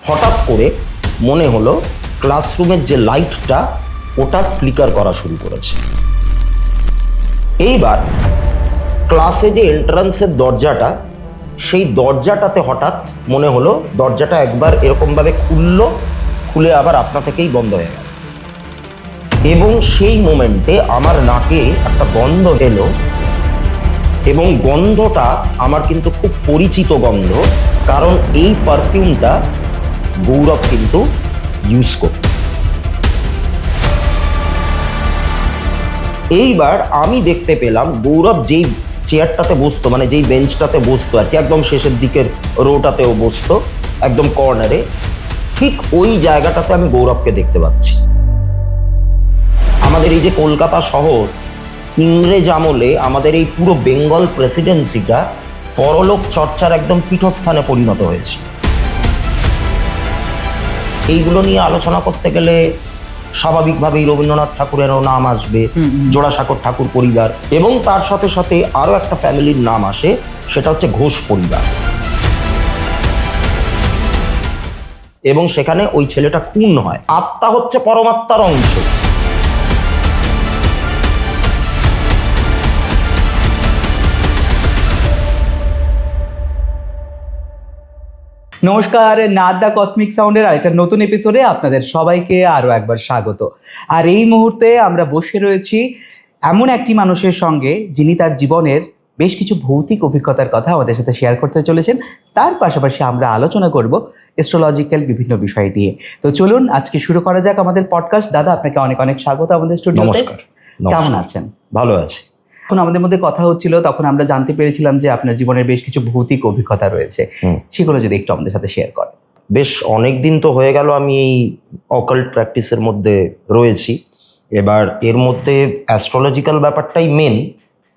হঠাৎ করে মনে হলো ক্লাসরুমের যে লাইটটা ওটা ফ্লিকার করা শুরু করেছে। এইবার ক্লাসে যে এন্ট্রান্সের দরজাটা, সেই দরজাটাতে হঠাৎ মনে হলো দরজাটা একবার এরকমভাবে খুলে আবার আপনা থেকেই বন্ধ হয়ে গেল। এবং সেই মোমেন্টে আমার নাকে একটা গন্ধ এলো, এবং গন্ধটা আমার কিন্তু খুব পরিচিত গন্ধ, কারণ এই পারফিউমটা গৌরব কিন্তু ইউজ করত। এইবার আমি দেখতে পেলাম গৌরব যেই চেয়ারটাতে বসতো, মানে যেই বেঞ্চটাতে বসতো আর কি, একদম শেষের দিকের রোটাতেও বসতো, একদম কর্নারে, ঠিক ওই জায়গাটাতে আমি গৌরবকে দেখতে পাচ্ছি। আমাদের এই যে কলকাতা শহর, ইংরেজ আমলে আমাদের এই পুরো বেঙ্গল প্রেসিডেন্সিটা পরলোক চর্চার একদম পীঠস্থানে পরিণত হয়েছে। এইগুলো নিয়ে আলোচনা করতে গেলে স্বাভাবিকভাবেই রবীন্দ্রনাথ ঠাকুরেরও নাম আসবে, জোড়াসাঁকোর ঠাকুর পরিবার, এবং তার সাথে সাথে আরো একটা ফ্যামিলির নাম আসে, সেটা হচ্ছে ঘোষ পরিবার। এবং সেখানে ওই ছেলেটা খুন হয়। আত্মা হচ্ছে পরমাত্মার অংশ। নমস্কার, নাথ দা কসমিক সাউন্ডের আরেকটা নতুন এপিসোডে আপনাদের সবাইকে আরও একবার স্বাগত। আর এই মুহূর্তে আমরা বসে রয়েছি এমন একটি মানুষের সঙ্গে যিনি তার জীবনের বেশ কিছু ভৌতিক অভিজ্ঞতার কথা আমাদের সাথে শেয়ার করতে চলেছেন। তার পাশাপাশি আমরা আলোচনা করব অ্যাস্ট্রোলজিক্যাল বিভিন্ন বিষয় নিয়ে। তো চলুন আজকে শুরু করা যাক আমাদের পডকাস্ট। দাদা, আপনাকে অনেক অনেক স্বাগত আমাদের স্টুডিওতে। নমস্কার। কেমন আছেন? ভালো আছি। যখন আমাদের মধ্যে কথা হচ্ছিল তখন আমরা জানতে পেরেছিলাম যে আপনার জীবনের বেশ কিছু ভৌতিক অভিজ্ঞতা রয়েছে, সেগুলো যদি একটু আমাদের সাথে শেয়ার করেন। বেশ অনেক দিন তো হয়ে গেল আমি এই অকাল্ট প্র্যাকটিসের মধ্যে রয়েছি। এবার এর মধ্যে অ্যাস্ট্রোলজিক্যাল ব্যাপারটাই মেন,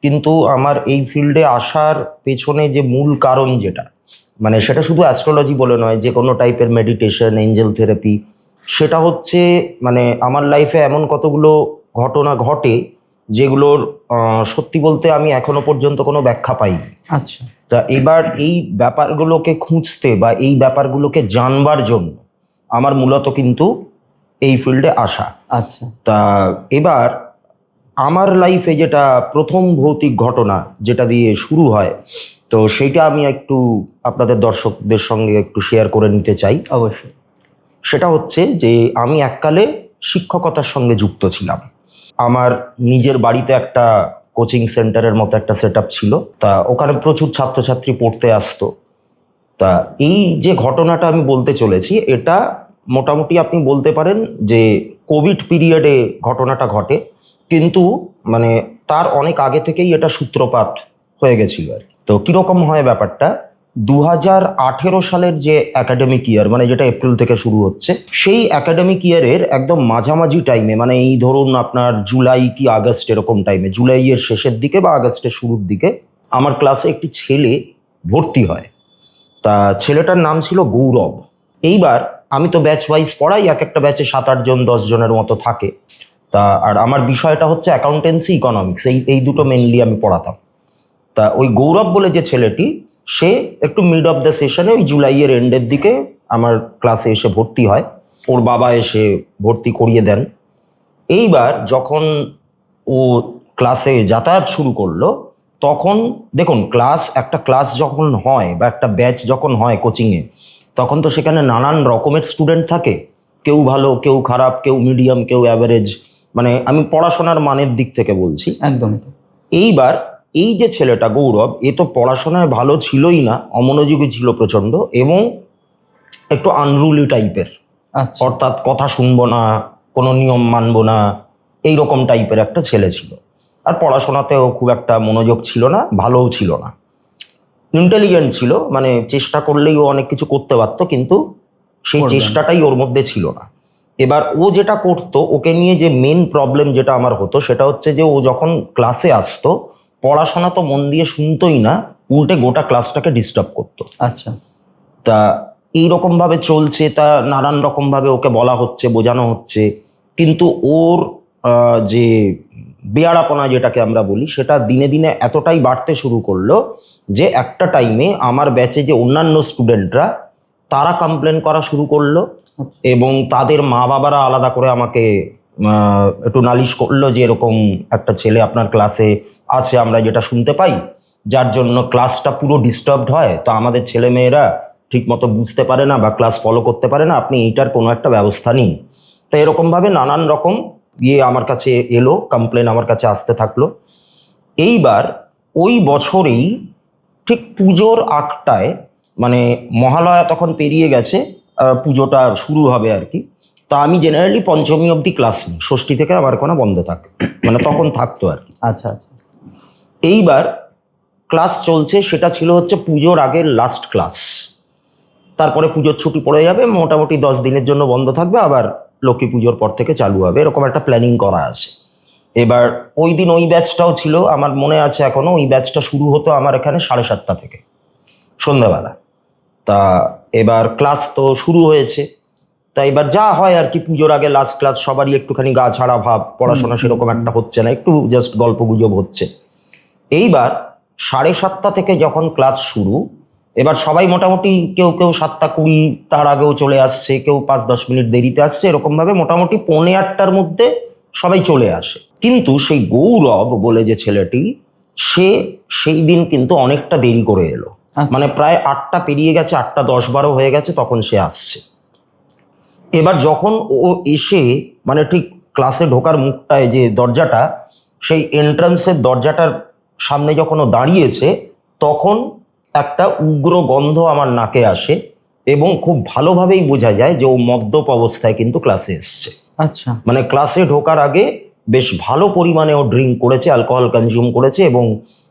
কিন্তু আমার এই ফিল্ডে আসার পেছনে যে মূল কারণ যেটা, মানে সেটা শুধু অ্যাস্ট্রোলজি বলে নয়, যে কোনো টাইপের মেডিটেশন, এঞ্জেল থেরাপি, সেটা হচ্ছে মানে আমার লাইফে এমন কতগুলো ঘটনা ঘটে যেগুলোর সত্যি বলতে আমি এখনো পর্যন্ত কোনো ব্যাখ্যা পাইনি। আচ্ছা। তা এবার এই ব্যাপারগুলোকে খুঁজতে বা এই ব্যাপারগুলোকে জানবার জন্য আমার মূলত কিন্তু এই ফিল্ডে আসা। আচ্ছা। তা এবার আমার লাইফে যেটা প্রথম ভৌতিক ঘটনা যেটা দিয়ে শুরু হয়, তো সেইটা আমি একটু আপনাদের দর্শকদের সঙ্গে একটু শেয়ার করে নিতে চাই। অবশ্যই। সেটা হচ্ছে যে আমি এককালে শিক্ষকতার সঙ্গে যুক্ত ছিলাম। আমার নিজের বাড়িতে একটা কোচিং সেন্টারের মতো একটা সেট আপ ছিল। তা ওখানে প্রচুর ছাত্রছাত্রী পড়তে আসতো। তা এই যে ঘটনাটা আমি বলতে চলেছি, এটা মোটামুটি আপনি বলতে পারেন যে কোভিড পিরিয়ডে ঘটনাটা ঘটে, কিন্তু মানে তার অনেক আগে থেকেই এটা সূত্রপাত হয়ে গেছিল আর কি। তো কীরকম হয় ব্যাপারটা, 2018 সালের যে একাডেমিক ইয়ার, মানে যেটা এপ্রিল থেকে শুরু হচ্ছে, সেই একাডেমিক ইয়ারের একদম মাঝামাঝি টাইমে, মানে এই ধরুন আপনার জুলাই কি আগস্ট এরকম টাইমে, জুলাইয়ের শেষের দিকে বা আগস্টের শুরুর দিকে, আমার ক্লাসে একটি ছেলে ভর্তি হয়। তা ছেলেটার নাম ছিল গৌরব। এইবার আমি তো ব্যাচ ওয়াইজ পড়াই, এক একটা ব্যাচে 7-8 জন 10 জনের মতো থাকে। তা আর আমার বিষয়টা হচ্ছে অ্যাকাউন্টেন্সি, ইকোনমিক্স, এই দুটো মেনলি আমি পড়াতাম। তা ওই গৌরব বলে যে ছেলেটি, সে একটু মিড অফ দ্য সেশনে ওই জুলাইয়ের এন্ডের দিকে আমার ক্লাসে এসে ভর্তি হয়। ওর বাবা এসে ভর্তি করিয়ে দেন। এইবার যখন ও ক্লাসে যাতায়াত শুরু করলো, তখন দেখুন একটা ক্লাস যখন হয় বা একটা ব্যাচ যখন হয় কোচিংয়ে, তখন তো সেখানে নানান রকমের স্টুডেন্ট থাকে, কেউ ভালো, কেউ খারাপ, কেউ মিডিয়াম, কেউ অ্যাভারেজ, মানে আমি পড়াশোনার মানের দিক থেকে বলছি। একদম। এইবার এই যে ছেলেটা গৌরব, এ তো পড়াশোনায় ভালো ছিলই না, অমনোযোগী ছিল প্রচণ্ড, এবং একটু আনরুলি টাইপের, অর্থাৎ কথা শুনবো না, কোনো নিয়ম মানবো না, এইরকম টাইপের একটা ছেলে ছিল। আর পড়াশোনাতেও খুব একটা মনোযোগ ছিল না, ভালোও ছিল না। ইন্টেলিজেন্ট ছিল, মানে চেষ্টা করলেই ও অনেক কিছু করতে পারতো, কিন্তু সেই চেষ্টাটাই ওর মধ্যে ছিল না। এবার ও যেটা করতো, ওকে নিয়ে যে মেন প্রবলেম যেটা আমার হতো, সেটা হচ্ছে যে ও যখন ক্লাসে আসতো, পড়াশোনা তো মন দিয়ে শুনতোই না, উল্টে গোটা ক্লাসটাকে ডিস্টার্ব করতো। আচ্ছা। তা এইরকমভাবে চলছে, তা নানান রকমভাবে ওকে বলা হচ্ছে, বোঝানো হচ্ছে, কিন্তু ওর যে বেয়াড়াপনা যেটাকে আমরা বলি, সেটা দিনে দিনে এতটাই বাড়তে শুরু করলো যে একটা টাইমে আমার ব্যাচে যে অন্যান্য স্টুডেন্টরা, তারা কমপ্লেন করা শুরু করলো এবং তাদের মা বাবারা আলাদা করে আমাকে একটু নালিশ করলো যে এরকম একটা ছেলে আপনার ক্লাসে আছে আমরা যেটা শুনতে পাই, যার জন্য ক্লাসটা পুরো ডিস্টার্বড হয়, তো আমাদের ছেলে মেয়েরা ঠিকমতো বুঝতে পারে না বা ক্লাস ফলো করতে পারে না, আপনি এইটার কোনো একটা ব্যবস্থা নিন। তো এরকমভাবে নানান রকম আমার কাছে এলো, কমপ্লেন আমার কাছে আসতে থাকলো। এইবার ওই বছরেই ঠিক পুজোর আগটায়, মানে মহালয়া তখন পেরিয়ে গেছে, পুজোটা শুরু হবে আর কি। তা আমি জেনারেলি পঞ্চমী অবধি ক্লাস নিই, ষষ্ঠী থেকে আমার কোনো বন্ধ থাকে, মানে তখন থাকতো আর কি। আচ্ছা আচ্ছা। এইবার ক্লাস চলছে, সেটা ছিল হচ্ছে পুজোর আগের লাস্ট ক্লাস। তারপরে পুজোর ছুটি পড়ে যাবে, মোটামুটি 10 দিনের জন্য বন্ধ থাকবে, আবার লক্ষ্মী পুজোর পর থেকে চালু হবে, এরকম একটা প্ল্যানিং করা আছে। এবার ওই দিন ওই ব্যাচটাও ছিল, আমার মনে আছে এখনো, ওই ব্যাচটা শুরু হতো আমার এখানে 7:30 থেকে সন্ধ্যাবেলা। তা এবার ক্লাস তো শুরু হয়েছে, তা এবার যা হয় আর কি, পুজোর আগে লাস্ট ক্লাস, সবারই একটুখানি গা ছাড়া ভাব, পড়াশোনা সেরকম একটা হচ্ছে না, একটু জাস্ট গল্প গুজব হচ্ছে। এইবার 7:30 থেকে যখন ক্লাস শুরু, এবার সবাই মোটামুটি কেউ কেউ 7:20 তার আগেও চলে আসছে, কেউ 5-10 মিনিট দেরিতে আসছে, এরকমভাবে মোটামুটি 7:45-র মধ্যে সবাই চলে আসে। কিন্তু সেই গৌরব বলে যে ছেলেটি, সে সেই দিন কিন্তু অনেকটা দেরি করে এলো, মানে প্রায় 8টা পেরিয়ে গেছে, 8:10-12 হয়ে গেছে তখন সে আসছে। এবার যখন ও এসে মানে ঠিক ক্লাসে ঢোকার মুখটায় যে দরজাটা, সেই এন্ট্রান্সের দরজাটার সামনে যখন ও দাঁড়িয়েছে, তখন একটা উগ্র গন্ধ আমার নাকে আসে এবং খুব ভালোভাবেই বোঝা যায় যে ও মদ্যপ অবস্থায় কিন্তু ক্লাসে এসছে। আচ্ছা। মানে ক্লাসে ঢোকার আগে বেশ ভালো পরিমাণে ও ড্রিঙ্ক করেছে, অ্যালকোহল কনজিউম করেছে, এবং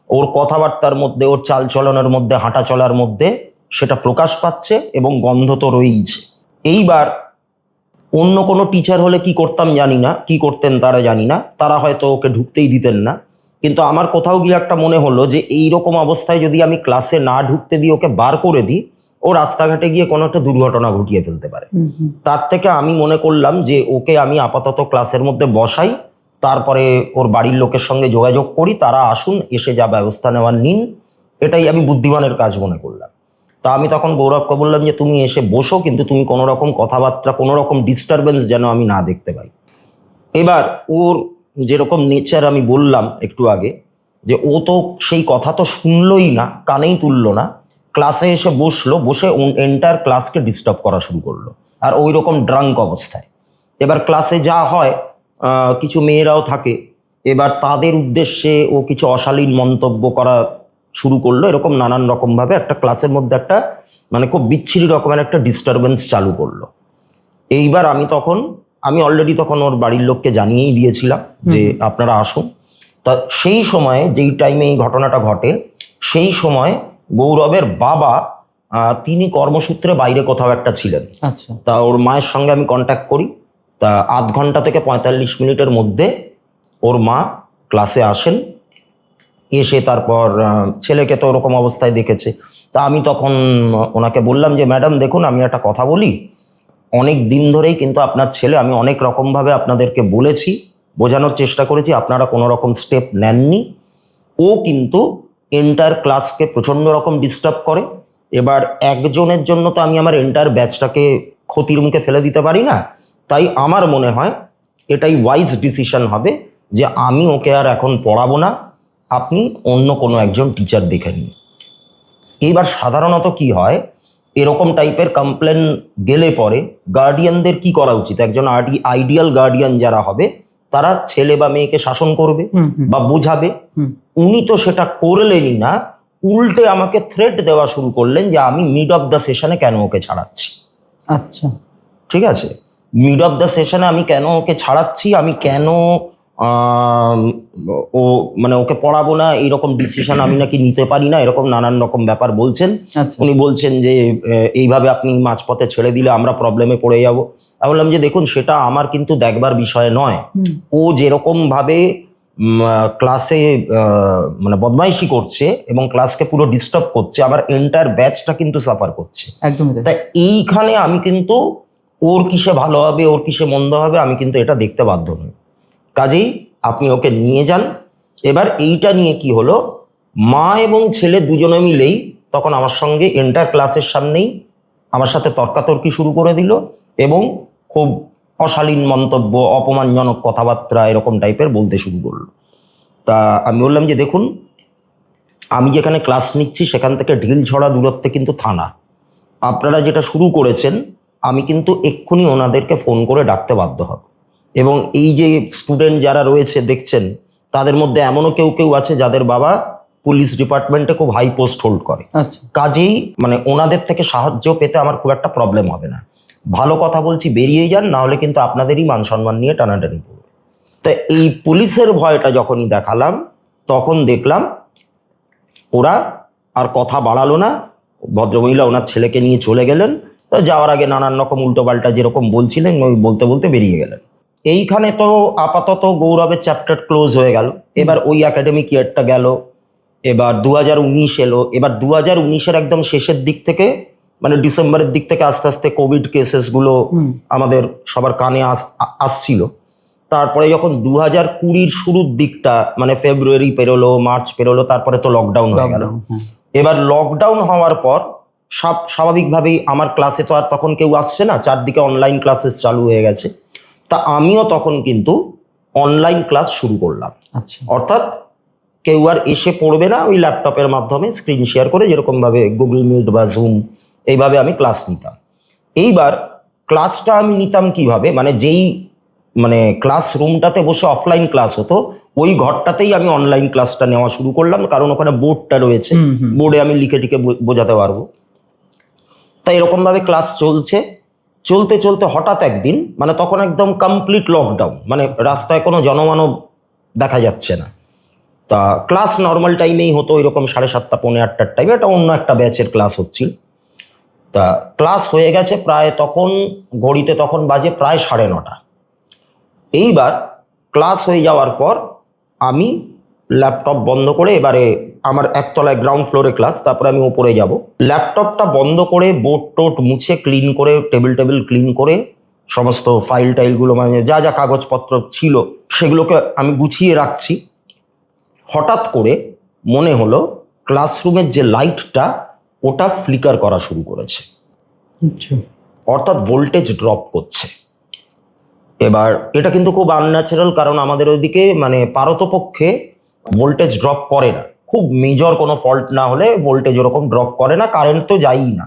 ওর কথাবার্তার মধ্যে, ওর চাল চলনের মধ্যে, হাঁটা চলার মধ্যে সেটা প্রকাশ পাচ্ছে, এবং গন্ধ তো রয়েইছে। এইবার অন্য কোনো টিচার হলে কি করতাম জানি না, কি করতেন তারা জানি না, তারা হয়তো ওকে ঢুকতেই দিতেন না। কিন্তু আমার কোথাও গিয়ে একটা মনে হলো যে এইরকম অবস্থায় যদি আমি ক্লাসে না ঢুকতে দিই, ওকে বার করে দিই, ও রাস্তাঘাটে গিয়ে কোনো একটা দুর্ঘটনা ঘটিয়ে ফেলতে পারে। তার থেকে আমি মনে করলাম যে ওকে আমি আপাতত ক্লাসের মধ্যে বসাই, তারপরে ওর বাড়ির লোকের সঙ্গে যোগাযোগ করি, তারা আসুন, এসে যা ব্যবস্থা নেওয়ার নিন। এটাই আমি বুদ্ধিমানের কাজ মনে করলাম। তা আমি তখন গৌরবকে বললাম যে তুমি এসে বসো, কিন্তু তুমি কোনো রকম কথাবার্তা, কোনো রকম ডিস্টারবেন্স যেন আমি না দেখতে পাই। এবার ওর যেরকম নেচার আমি বললাম একটু আগে, যে ও তো সেই কথা তো শুনলই না, কানেই তুললো না, ক্লাসে এসে বসলো, বসে এন্টার ক্লাসকে ডিস্টার্ব করা শুরু করলো, আর ওই রকম ড্রাঙ্ক অবস্থায়। এবার ক্লাসে যা হয়, কিছু মেয়েরাও থাকে, এবার তাদের উদ্দেশ্যে ও কিছু অশালীন মন্তব্য করা শুরু করলো, এরকম নানান রকমভাবে একটা ক্লাসের মধ্যে একটা মানে খুব বিচ্ছিরি রকমের একটা ডিস্টারবেন্স চালু করলো। এইবার আমি অলরেডি তখন ওর বাড়ির লোককে জানিয়েই দিয়েছিলাম যে আপনারা আসুন। তা সেই সময়ে যেই টাইমে এই ঘটনাটা ঘটে, সেই সময় গৌরবের বাবা তিনি কর্মসূত্রে বাইরে কোথাও একটা ছিলেন। আচ্ছা। তা ওর মায়ের সঙ্গে আমি কন্ট্যাক্ট করি, তা আধ ঘন্টা থেকে 45 মিনিটের মধ্যে ওর মা ক্লাসে আসেন। এসে তারপর ছেলেকে তো ওরকম অবস্থায় দেখেছে, তা আমি তখন ওনাকে বললাম যে ম্যাডাম দেখুন, আমি একটা কথা বলি, অনেক দিন ধরেই কিন্তু আপনার ছেলে, আমি অনেক রকমভাবে আপনাদেরকে বলেছি, বোঝানোর চেষ্টা করেছি, আপনারা কোনো রকম স্টেপ নেননি। ও কিন্তু এন্টার ক্লাসকে প্রচণ্ড রকম ডিস্টার্ব করে। এবার একজনের জন্য তো আমি আমার এন্টার ব্যাচটাকে ক্ষতির মুখে ফেলে দিতে পারি না, তাই আমার মনে হয় এটাই ওয়াইজ ডিসিশন হবে যে আমি ওকে আর এখন পড়াবো না, আপনি অন্য কোনো একজন টিচার দেখে নিন। এইবার সাধারণত কি হয়, এরকম টাইপের কমপ্লেন গেলে পরে গার্ডিয়ানদের কি করা উচিত, একজন আইডিয়াল গার্ডিয়ান যারা হবে, তারা ছেলে বা মেয়েকে শাসন করবে বা বোঝাবে। উনি তো সেটা করলেনই না, উল্টে আমাকে থ্রেট দেওয়া শুরু করলেন যে আমি মিড অফ দ্য সেশনে কেন ওকে ছাড়াচ্ছি। আচ্ছা। ঠিক আছে, মিড অফ দ্য সেশনে আমি কেন ওকে ছাড়াচ্ছি, আমি কেন ও মানে ওকে পড়াবো না, এইরকম ডিসিশন আমি নাকি নিতে পারি না, এরকম নানান রকম ব্যাপার বলছেন। উনি বলছেন যে এইভাবে আপনি মাঝপথে ছেড়ে দিলে আমরা প্রবলেমে পড়ে যাব। আমি বললাম যে দেখুন, সেটা আমার কিন্তু দেখবার বিষয় নয়। ও যেরকম ভাবে ক্লাসে মানে বদমাইশি করছে এবং ক্লাসকে পুরো ডিস্টার্ব করছে, আমার এন্টায়ার ব্যাচটা কিন্তু সাফার করছে। একদমই তাই এইখানে আমি কিন্তু ওর কিসে ভালো হবে, ওর কিসে মন্দ হবে, আমি কিন্তু এটা দেখতে বাধ্য নই। কাজেই আপনি ওকে নিয়ে যান। এবার এইটা নিয়ে কি হলো, মা এবং ছেলে দুজনে মিলেই তখন আমার সঙ্গে এন্টার ক্লাসের সামনেই আমার সাথে তর্কাতর্কি শুরু করে দিল এবং খুব অশালীন মন্তব্য, অপমানজনক কথাবার্তা এরকম টাইপের বলতে শুরু করলো। তা আমি বললাম যে দেখুন, আমি যেখানে ক্লাস নিচ্ছি সেখান থেকে ঢিল ছড়া দূরত্বে কিন্তু থানা। আপনারা যেটা শুরু করেছেন, আমি কিন্তু এক্ষুনি ওনাদেরকে ফোন করে ডাকতে বাধ্য হব। এবং এই যে স্টুডেন্ট যারা রয়েছে দেখছেন, তাদের মধ্যে এমনও কেউ কেউ আছে যাদের বাবা পুলিশ ডিপার্টমেন্টে খুব হাই পোস্ট হোল্ড করে। আচ্ছা। কাজেই মানে ওনাদের থেকে সাহায্য পেতে আমার খুব একটা প্রবলেম হবে না। ভালো কথা বলছি, বেরিয়ে যান, না হলে কিন্তু আপনাদেরই মান সম্মান নিয়ে টানাটানি করবে। তো এই পুলিশের ভয়টা যখনই দেখালাম, তখন দেখলাম ওরা আর কথা বাড়ালো না। ভদ্রমহিলা ওনার ছেলেকে নিয়ে চলে গেলেন। তো যাওয়ার আগে নানান রকম উল্টোপাল্টা যেরকম বলছিলেন ওই বলতে বলতে বেরিয়ে গেলেন। এইখানে তো আপাতত গৌরবের চ্যাপ্টার ক্লোজ হয়ে গেল। এবার ওই একাডেমিক ইয়ারটা গেল, এবার 2019 এলো। এবার 2019-এর একদম শেষের দিক থেকে, মানে ডিসেম্বরের দিক থেকে আস্তে আস্তে কোভিড কেসেসগুলো আমাদের সবার কানে আসছিল। তারপরে যখন 2020-র শুরুর দিকটা, মানে ফেব্রুয়ারি পেরোলো, মার্চ পেরোলো, তারপরে তো লকডাউন হয়ে গেল। এবার লকডাউন হওয়ার পর স্বাভাবিকভাবেই আমার ক্লাসে তো আর তখন কেউ আসছে না, চারদিকে অনলাইন ক্লাসেস চালু হয়ে গেছে। তা আমিও তখন কিন্তু অনলাইন ক্লাস শুরু করলাম। আচ্ছা। অর্থাৎ কেউ আর এসে পড়বে না, ওই ল্যাপটপের মাধ্যমে স্ক্রিন শেয়ার করে যেরকমভাবে গুগল মিট বা জুম এইভাবে আমি ক্লাস নিতাম। এইবার ক্লাসটা আমি নিতাম কিভাবে, মানে যেই মানে ক্লাসরুমটাতে বসে অফলাইন ক্লাস হতো ওই ঘরটাতেই আমি অনলাইন ক্লাসটা নেওয়া শুরু করলাম, কারণ ওখানে বোর্ডটা রয়েছে, বোর্ডে আমি লিখে টিকে বোঝাতে পারবো। তাই এরকমভাবে ক্লাস চলছে। চলতে চলতে হঠাৎ একদিন, মানে তখন একদম কমপ্লিট লকডাউন, মানে রাস্তায় কোনো জনমানব দেখা যাচ্ছে না। তা ক্লাস নর্মাল টাইমেই হতো, এরকম 7:30 পৌনে 8টার টাইমে। এটা অন্য একটা ব্যাচের ক্লাস হচ্ছিল। তা ক্লাস হয়ে গেছে প্রায়, তখন ঘড়িতে তখন বাজে প্রায় 9:30। এইবার ক্লাস হয়ে যাওয়ার পর আমি ল্যাপটপ বন্ধ করে, এবারে আমার একতলায় গ্রাউন্ড ফ্লোরে ক্লাস, তারপরে আমি উপরে যাব, ল্যাপটপটা বন্ধ করে বোর্ড টোট মুছে ক্লিন করে, টেবিল ক্লিন করে, সমস্ত ফাইল টাইলগুলো মানে যা যা কাগজপত্র ছিল সেগুলোকে আমি গুছিয়ে রাখছি। হঠাৎ করে মনে হলো ক্লাসরুমের যে লাইটটা ওটা ফ্লিকার করা শুরু করেছে, অর্থাৎ ভোল্টেজ ড্রপ করছে। এবার এটা কিন্তু খুব আনন্যাচারাল, কারণ আমাদের ওইদিকে মানে পারতপক্ষে ভোল্টেজ ড্রপ করে না, খুব মেজর কোনো ফল্ট না হলে ভোল্টেজ ওরকম ড্রপ করে না, কারেন্ট তো যায়ই না।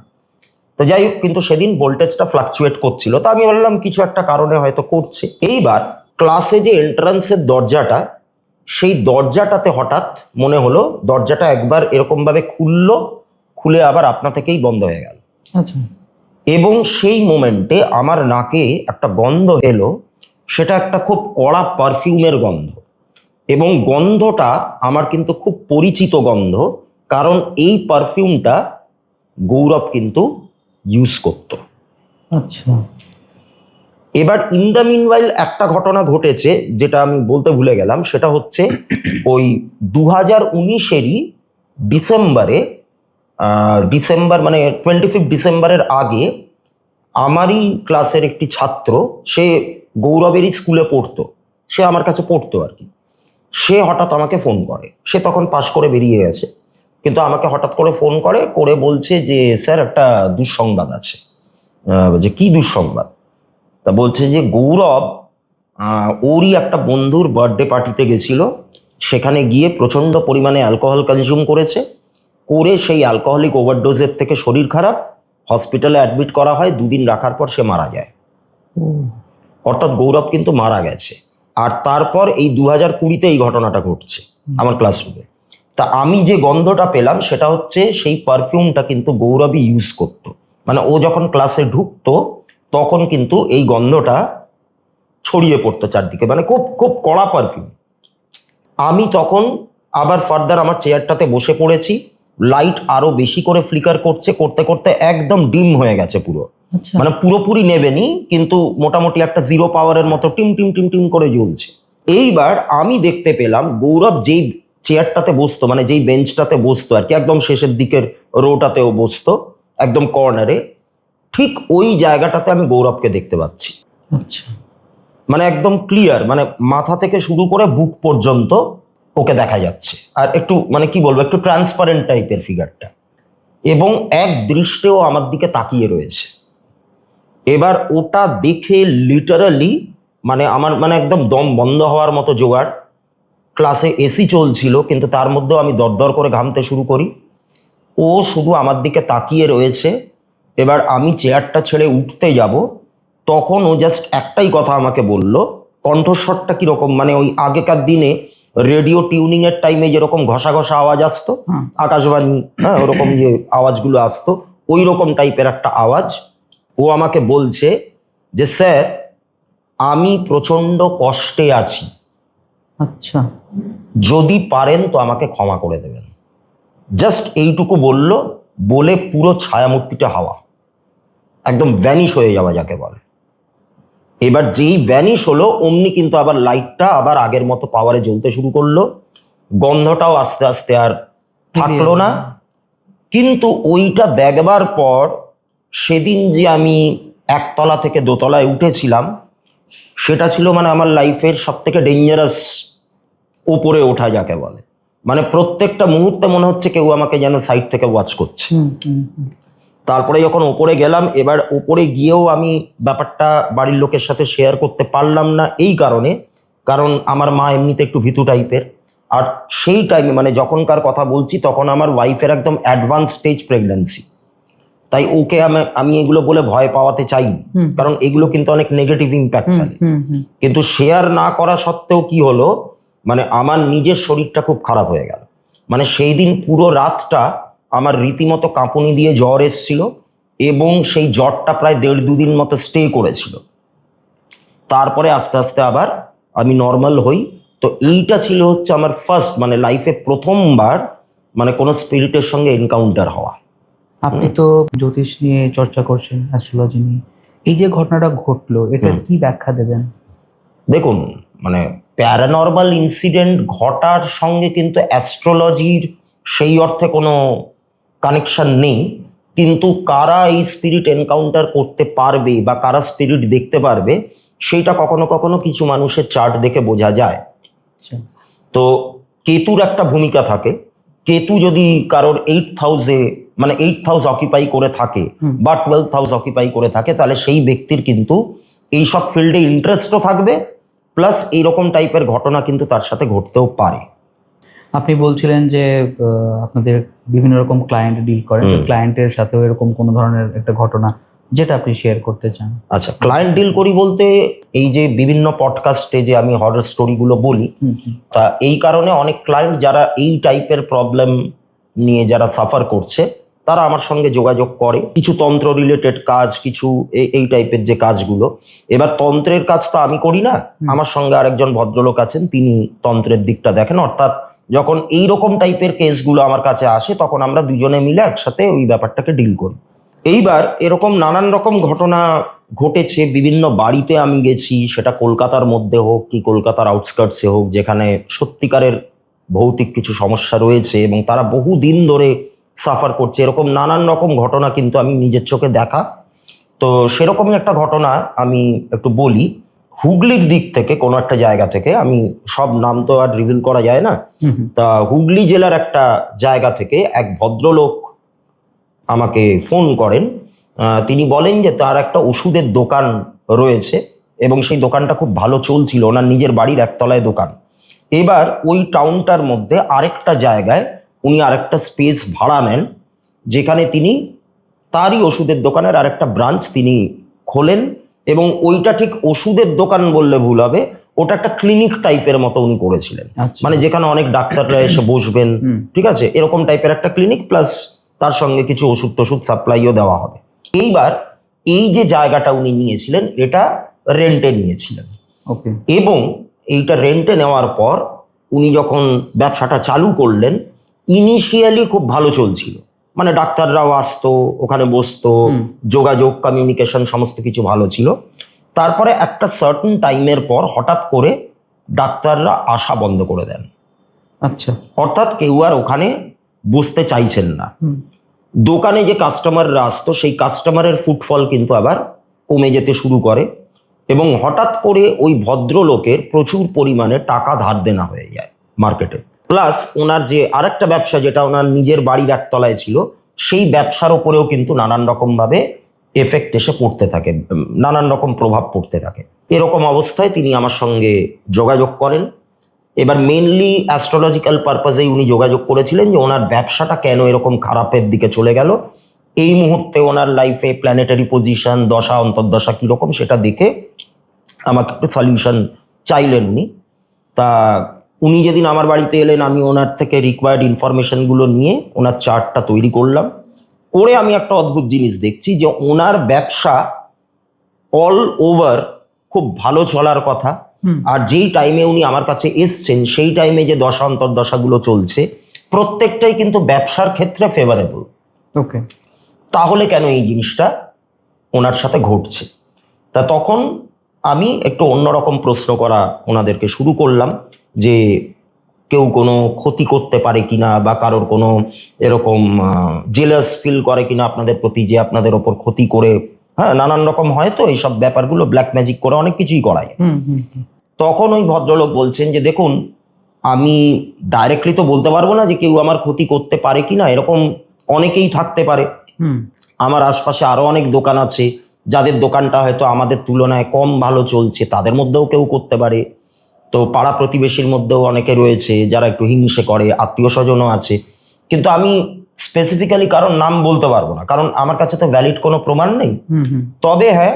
তো যাই হোক, কিন্তু সেদিন ভোল্টেজটা ফ্লাকচুয়েট করছিল। তো আমি বললাম কিছু একটা কারণে হয়তো করছে। এইবার ক্লাসে যে এন্ট্রান্সের দরজাটা, সেই দরজাটাতে হঠাৎ মনে হলো দরজাটা একবার এরকমভাবে খুলে আবার আপনা থেকেই বন্ধ হয়ে গেল। আচ্ছা। এবং সেই মোমেন্টে আমার নাকে একটা গন্ধ এলো, সেটা একটা খুব কড়া পারফিউমের গন্ধ। এবং গন্ধটা আমার কিন্তু খুব পরিচিত গন্ধ, কারণ এই পারফিউমটা গৌরব কিন্তু ইউজ করতো। আচ্ছা। এবার ইন দ্য মিনওয়াইল একটা ঘটনা ঘটেছে যেটা আমি বলতে ভুলে গেলাম, সেটা হচ্ছে ওই 2019-এরই ডিসেম্বর মানে 25 ডিসেম্বরের আগে আমারই ক্লাসের একটি ছাত্র, সে গৌরবেরই স্কুলে পড়তো, সে আমার কাছে পড়তো আর কি। সে হঠাৎ আমাকে ফোন করে, সে তখন পাশ করে বেরিয়ে গেছে, কিন্তু আমাকে হঠাৎ করে ফোন করে বলছে যে স্যার একটা দুঃসংবাদ আছে। যে কি দুঃসংবাদ? তা বলছে যে গৌরব ওরই একটা বন্ধুর বার্থডে পার্টিতে গেছিল, সেখানে গিয়ে প্রচণ্ড পরিমাণে অ্যালকোহল কনজিউম করেছে, করে সেই অ্যালকোহলিক ওভারডোজের থেকে শরীর খারাপ, হসপিটালে অ্যাডমিট করা হয়, 2 দিন রাখার পর সে মারা যায়। অর্থাৎ গৌরব কিন্তু মারা গেছে। আর তারপর এই 2020-তে এই ঘটনাটা ঘটছে আমার ক্লাসরুমে। তা আমি যে গন্ধটা পেলাম সেটা হচ্ছে সেই পারফিউমটা কিন্তু গৌরবই ইউজ করতো, মানে ও যখন ক্লাসে ঢুকতো তখন কিন্তু এই গন্ধটা ছড়িয়ে পড়তো চারদিকে, মানে খুব খুব কড়া পারফিউম। আমি তখন আবার ফার্দার আমার চেয়ারটাতে বসে পড়েছি, লাইট আরো বেশি করে ফ্লিকার করতে করতে একদম ডিম হয়ে গেছে পুরো, মানে পুরোপুরি নেবেনি, কিন্তু মোটামুটি একটা 0 পাওয়ারের মতো টিম টিম টিম টিম করে জ্বলছে। এইবার আমি দেখতে পেলাম গৌরব যেই চেয়ারটাতে বসতো, মানে যেই বেঞ্চটাতে বসতো আর কি, একদম শেষের দিকের রোটাতেও বসতো, একদম কর্নারে, ঠিক ওই জায়গাটাতে আমি গৌরবকে দেখতে পাচ্ছি। আচ্ছা। মানে একদম ক্লিয়ার, মানে মাথা থেকে শুরু করে বুক পর্যন্ত ওকে দেখা যাচ্ছে। আর একটু মানে কি বলবো, একটু ট্রান্সপারেন্ট টাইপের ফিগারটা। এবং এক দৃষ্টেও আমার দিকে তাকিয়ে রয়েছে। এবার ওটা দেখে লিটারালি মানে আমার মানে একদম দম বন্ধ হওয়ার মতো জোগাড়। ক্লাসে এসি চলছিল, কিন্তু তার মধ্যেও আমি দরদর করে ঘামতে শুরু করি। ও শুধু আমার দিকে তাকিয়ে রয়েছে। এবার আমি চেয়ারটা ছেড়ে উঠতে যাব, তখন ও জাস্ট একটাই কথা আমাকে বলল। কণ্ঠস্বরটা কীরকম, মানে ওই আগেকার দিনে রেডিও টিউনিংয়ের টাইমে যেরকম ঘষা ঘষা আওয়াজ আসতো, আকাশবাণী, হ্যাঁ, ওরকম যে আওয়াজগুলো আসতো, ওই রকম টাইপের একটা আওয়াজ। ও আমাকে বলছে যে, স্যার, আমি প্রচণ্ড কষ্টে আছি, আচ্ছা, যদি পারেন তো আমাকে ক্ষমা করে দেবেন। জাস্ট এইটুকু বলল, বলে পুরো ছায়ামূর্তিটা হাওয়া, একদম ভ্যানিশ হয়ে যাওয়া যাকে বলে। এবার যেই ভ্যানিশ হলো অমনি কিন্তু আবার লাইটটা আবার আগের মতো পাওয়ারে জ্বলতে শুরু করলো, গন্ধটাও আস্তে আস্তে আর থাকলো না। কিন্তু ওইটা দেখবার পর সেদিন যে আমি একতলা থেকে দোতলায় উঠেছিলাম, সেটা ছিল মানে আমার লাইফের সব থেকে ডেঞ্জারাস ওপরে ওঠা যাকে বলে। মানে প্রত্যেকটা মুহূর্তে মনে হচ্ছে কেউ আমাকে যেন সাইড থেকে ওয়াচ করছে। তারপরে যখন ওপরে গেলাম, এবার ওপরে গিয়েও আমি ব্যাপারটা বাড়ির লোকের সাথে শেয়ার করতে পারলাম না, এই কারণ আমার মা এমনিতে একটু ভীতু টাইপের। আর সেই টাইমে মানে যখনকার কথা বলছি তখন আমার ওয়াইফের একদম অ্যাডভান্স স্টেজ প্রেগন্যান্সি। তাই ওকে আমি এগুলো বলে ভয় পাওয়াতে চাইনি, কারণ এগুলো কিন্তু অনেক নেগেটিভ ইম্প্যাক্ট ফেলে। কিন্তু শেয়ার না করা সত্ত্বেও কি হলো, মানে আমার নিজের শরীরটা খুব খারাপ হয়ে গেল। মানে সেই দিন পুরো রাতটা আমার রীতিমতো কাঁপুনি দিয়ে জ্বর এসছিল, এবং সেই জ্বরটা প্রায় 1.5-2 দিন মতো স্টে করেছিল। তারপরে আস্তে আস্তে আবার আমি নর্মাল হই। তো এইটা ছিল হচ্ছে আমার ফার্স্ট, মানে লাইফে প্রথমবার মানে কোনো স্পিরিটের সঙ্গে এনকাউন্টার হওয়া। আপনি তো জ্যোতিষ নিয়ে চর্চা করছেন, অ্যাস্ট্রোলজি নিয়ে, এই যে ঘটনাটা ঘটলো এটার কি ব্যাখ্যা দেবেন? দেখুন, মানে প্যারানর্মাল ইনসিডেন্ট ঘটার সঙ্গে কিন্তু অ্যাস্ট্রোলজির সেই অর্থে কোনো কানেকশন নেই। কিন্তু কারা এই স্পিরিট এনকাউন্টার করতে পারবে বা কারা স্পিরিট দেখতে পারবে, সেইটা কখনো কখনো কিছু মানুষের চার্ট দেখে বোঝা যায়। তো কেতুর একটা ভূমিকা থাকে। কেতু যদি কারোর 8th হাউসে মানে 8th হাউস অকিপাই করে থাকে বা 12th হাউস অকিপাই করে থাকে, তাহলে সেই ব্যক্তির কিন্তু এইসব ফিল্ডে ইন্টারেস্টও থাকবে, প্লাস এইরকম টাইপের ঘটনা কিন্তু তার সাথে ঘটতেও পারে। আপনি বলছিলেন যে আপনাদের বিভিন্ন রকম ক্লায়েন্ট ডিল করেন, ক্লায়েন্টের সাথেও এরকম কোনো ধরনের একটা ঘটনা যেটা আপনি শেয়ার করতে চান? আচ্ছা, ক্লায়েন্ট ডিল করি বলতে এই যে বিভিন্ন পডকাস্টে যে আমি হরর স্টোরিগুলো বলি, তা এই কারণে অনেক ক্লায়েন্ট যারা এই টাইপের প্রবলেম নিয়ে যারা সাফার করছে, তারা আমার সঙ্গে যোগাযোগ করে। কিছু তন্ত্র রিলেটেড কাজ, কিছু এই টাইপের যে কাজগুলো। এবার তন্ত্রের কাজ তো আমি করি না, আমার সঙ্গে আরেকজন ভদ্রলোক আছেন, তিনি তন্ত্রের দিকটা দেখেন। অর্থাৎ যখন এইরকম টাইপের কেসগুলো আমার কাছে আসে, তখন আমরা দুজনে মিলে একসাথে ওই ব্যাপারটাকে ডিল করি। এইবার এরকম নানান রকম ঘটনা ঘটেছে, বিভিন্ন বাড়িতে আমি গেছি, সেটা কলকাতার মধ্যে হোক কি কলকাতার আউটস্কার্টসে হোক, যেখানে সত্যিকারের ভৌতিক কিছু সমস্যা রয়েছে এবং তারা বহু দিন ধরে সাফার করছে। এরকম নানান রকম ঘটনা কিন্তু আমি নিজের চোখে দেখা। তো সেরকমই একটা ঘটনা আমি একটু বলি। হুগলির দিক থেকে কোনো একটা জায়গা থেকে, আমি সব নাম তো আর রিভিল করা যায় না, তা হুগলি জেলার একটা জায়গা থেকে এক ভদ্রলোক আমাকে ফোন করেন। তিনি বলেন যে তার একটা ওষুধের দোকান রয়েছে এবং সেই দোকানটা খুব ভালো চলছিল, ওনার নিজের বাড়ির একতলায় দোকান। এবার ওই টাউনটার মধ্যে আরেকটা জায়গায় উনি আরেকটা স্পেস ভাড়া নেন, যেখানে তিনি তারই ওষুধের দোকানের আরেকটা ব্রাঞ্চ তিনি খোলেন। এবং ওইটা ঠিক ওষুধের দোকান বললে ভুল হবে, ওটা একটা ক্লিনিক টাইপের মতো উনি করেছিলেন। মানে যেখানে অনেক ডাক্তাররা এসে বসবেন, ঠিক আছে, এরকম টাইপের একটা ক্লিনিক, প্লাস তার সঙ্গে কিছু ওষুধ টষুধ সাপ্লাইও দেওয়া হবে। এইবার এই যে জায়গাটা উনি নিয়েছিলেন, এটা রেন্টে নিয়েছিলেন। এবং এইটা রেন্টে নেওয়ার পর উনি যখন ব্যবসাটা চালু করলেন, ইনিশিয়ালি খুব ভালো চলছিল, মানে ডাক্তাররাও আসতো, ওখানে বসতো, যোগাযোগ কমিউনিকেশন সমস্ত কিছু ভালো ছিল। তারপরে একটা সার্টেন টাইমের পর হঠাৎ করে ডাক্তাররা আসা বন্ধ করে দেন। আচ্ছা, অর্থাৎ কেউ আর ওখানে বসতে চাইছেন না। দোকানে যে কাস্টমাররা আসতো, সেই কাস্টমারের ফুটফল কিন্তু আবার কমে যেতে শুরু করে এবং হঠাৎ করে ওই ভদ্রলোকের প্রচুর পরিমাণে টাকা ধার দেনা হয়ে যায় মার্কেটে। প্লাস ওনার যে আরেকটা ব্যবসা, যেটা ওনার নিজের বাড়ির একতলায় ছিল, সেই ব্যবসার ওপরেও কিন্তু নানান রকমভাবে এফেক্ট এসে পড়তে থাকে, নানান রকম প্রভাব পড়তে থাকে। এরকম অবস্থায় তিনি আমার সঙ্গে যোগাযোগ করেন। এবার মেনলি অ্যাস্ট্রোলজিক্যাল পারপাসেই উনি যোগাযোগ করেছিলেন যে ওনার ব্যবসাটা কেন এরকম খারাপের দিকে চলে গেল, এই মুহূর্তে ওনার লাইফে প্ল্যানেটারি পজিশন, দশা অন্তর্দশা কীরকম সেটা দেখে আমাকে একটু সলিউশন চাইলেন উনি। তা উনি যেদিন আমার বাড়িতে এলেন, আমি ওনার থেকে রিকোয়ার্ড ইনফরমেশনগুলো নিয়ে ওনার চার্টটা তৈরি করলাম। করে আমি একটা অদ্ভুত জিনিস দেখছি যে ওনার ব্যবসা অল ওভার খুব ভালো চলার কথা, আর যেই টাইমে উনি আমার কাছে এসছেন সেই টাইমে যে দশা অন্তর্দশাগুলো চলছে প্রত্যেকটাই কিন্তু ব্যবসার ক্ষেত্রে ফেভারেবল। ওকে, তাহলে কেন এই জিনিসটা ওনার সাথে ঘটছে? তা তখন আমি একটু অন্যরকম প্রশ্ন করা ওনাদেরকে শুরু করলাম যে কেউ কোনো ক্ষতি করতে পারে কিনা, বা কারোর কোনো এরকম জেলাস ফিল করে কিনা আপনাদের প্রতি, যে আপনাদের ওপর ক্ষতি করে, হ্যাঁ নানান রকম হয়তো এইসব ব্যাপারগুলো ব্ল্যাক ম্যাজিক করে অনেক কিছুই করায়। তখন ওই ভদ্রলোক বলছেন যে দেখুন, আমি ডাইরেক্টলি তো বলতে পারবো না যে কেউ আমার ক্ষতি করতে পারে কিনা, এরকম অনেকেই থাকতে পারে। আমার আশপাশে আরো অনেক দোকান আছে যাদের দোকানটা হয়তো আমাদের তুলনায় কম ভালো চলছে, তাদের মধ্যেও কেউ করতে পারে। তো পাড়া প্রতিবেশীর মধ্যেও অনেকে রয়েছে যারা একটু হিংসে করে, আত্মীয় স্বজনও আছে। কিন্তু আমি স্পেসিফিক্যালি কারণ নাম বলতে পারবো না, কারণ আমার কাছে তো ভ্যালিড কোনো প্রমাণ নেই। তবে হ্যাঁ,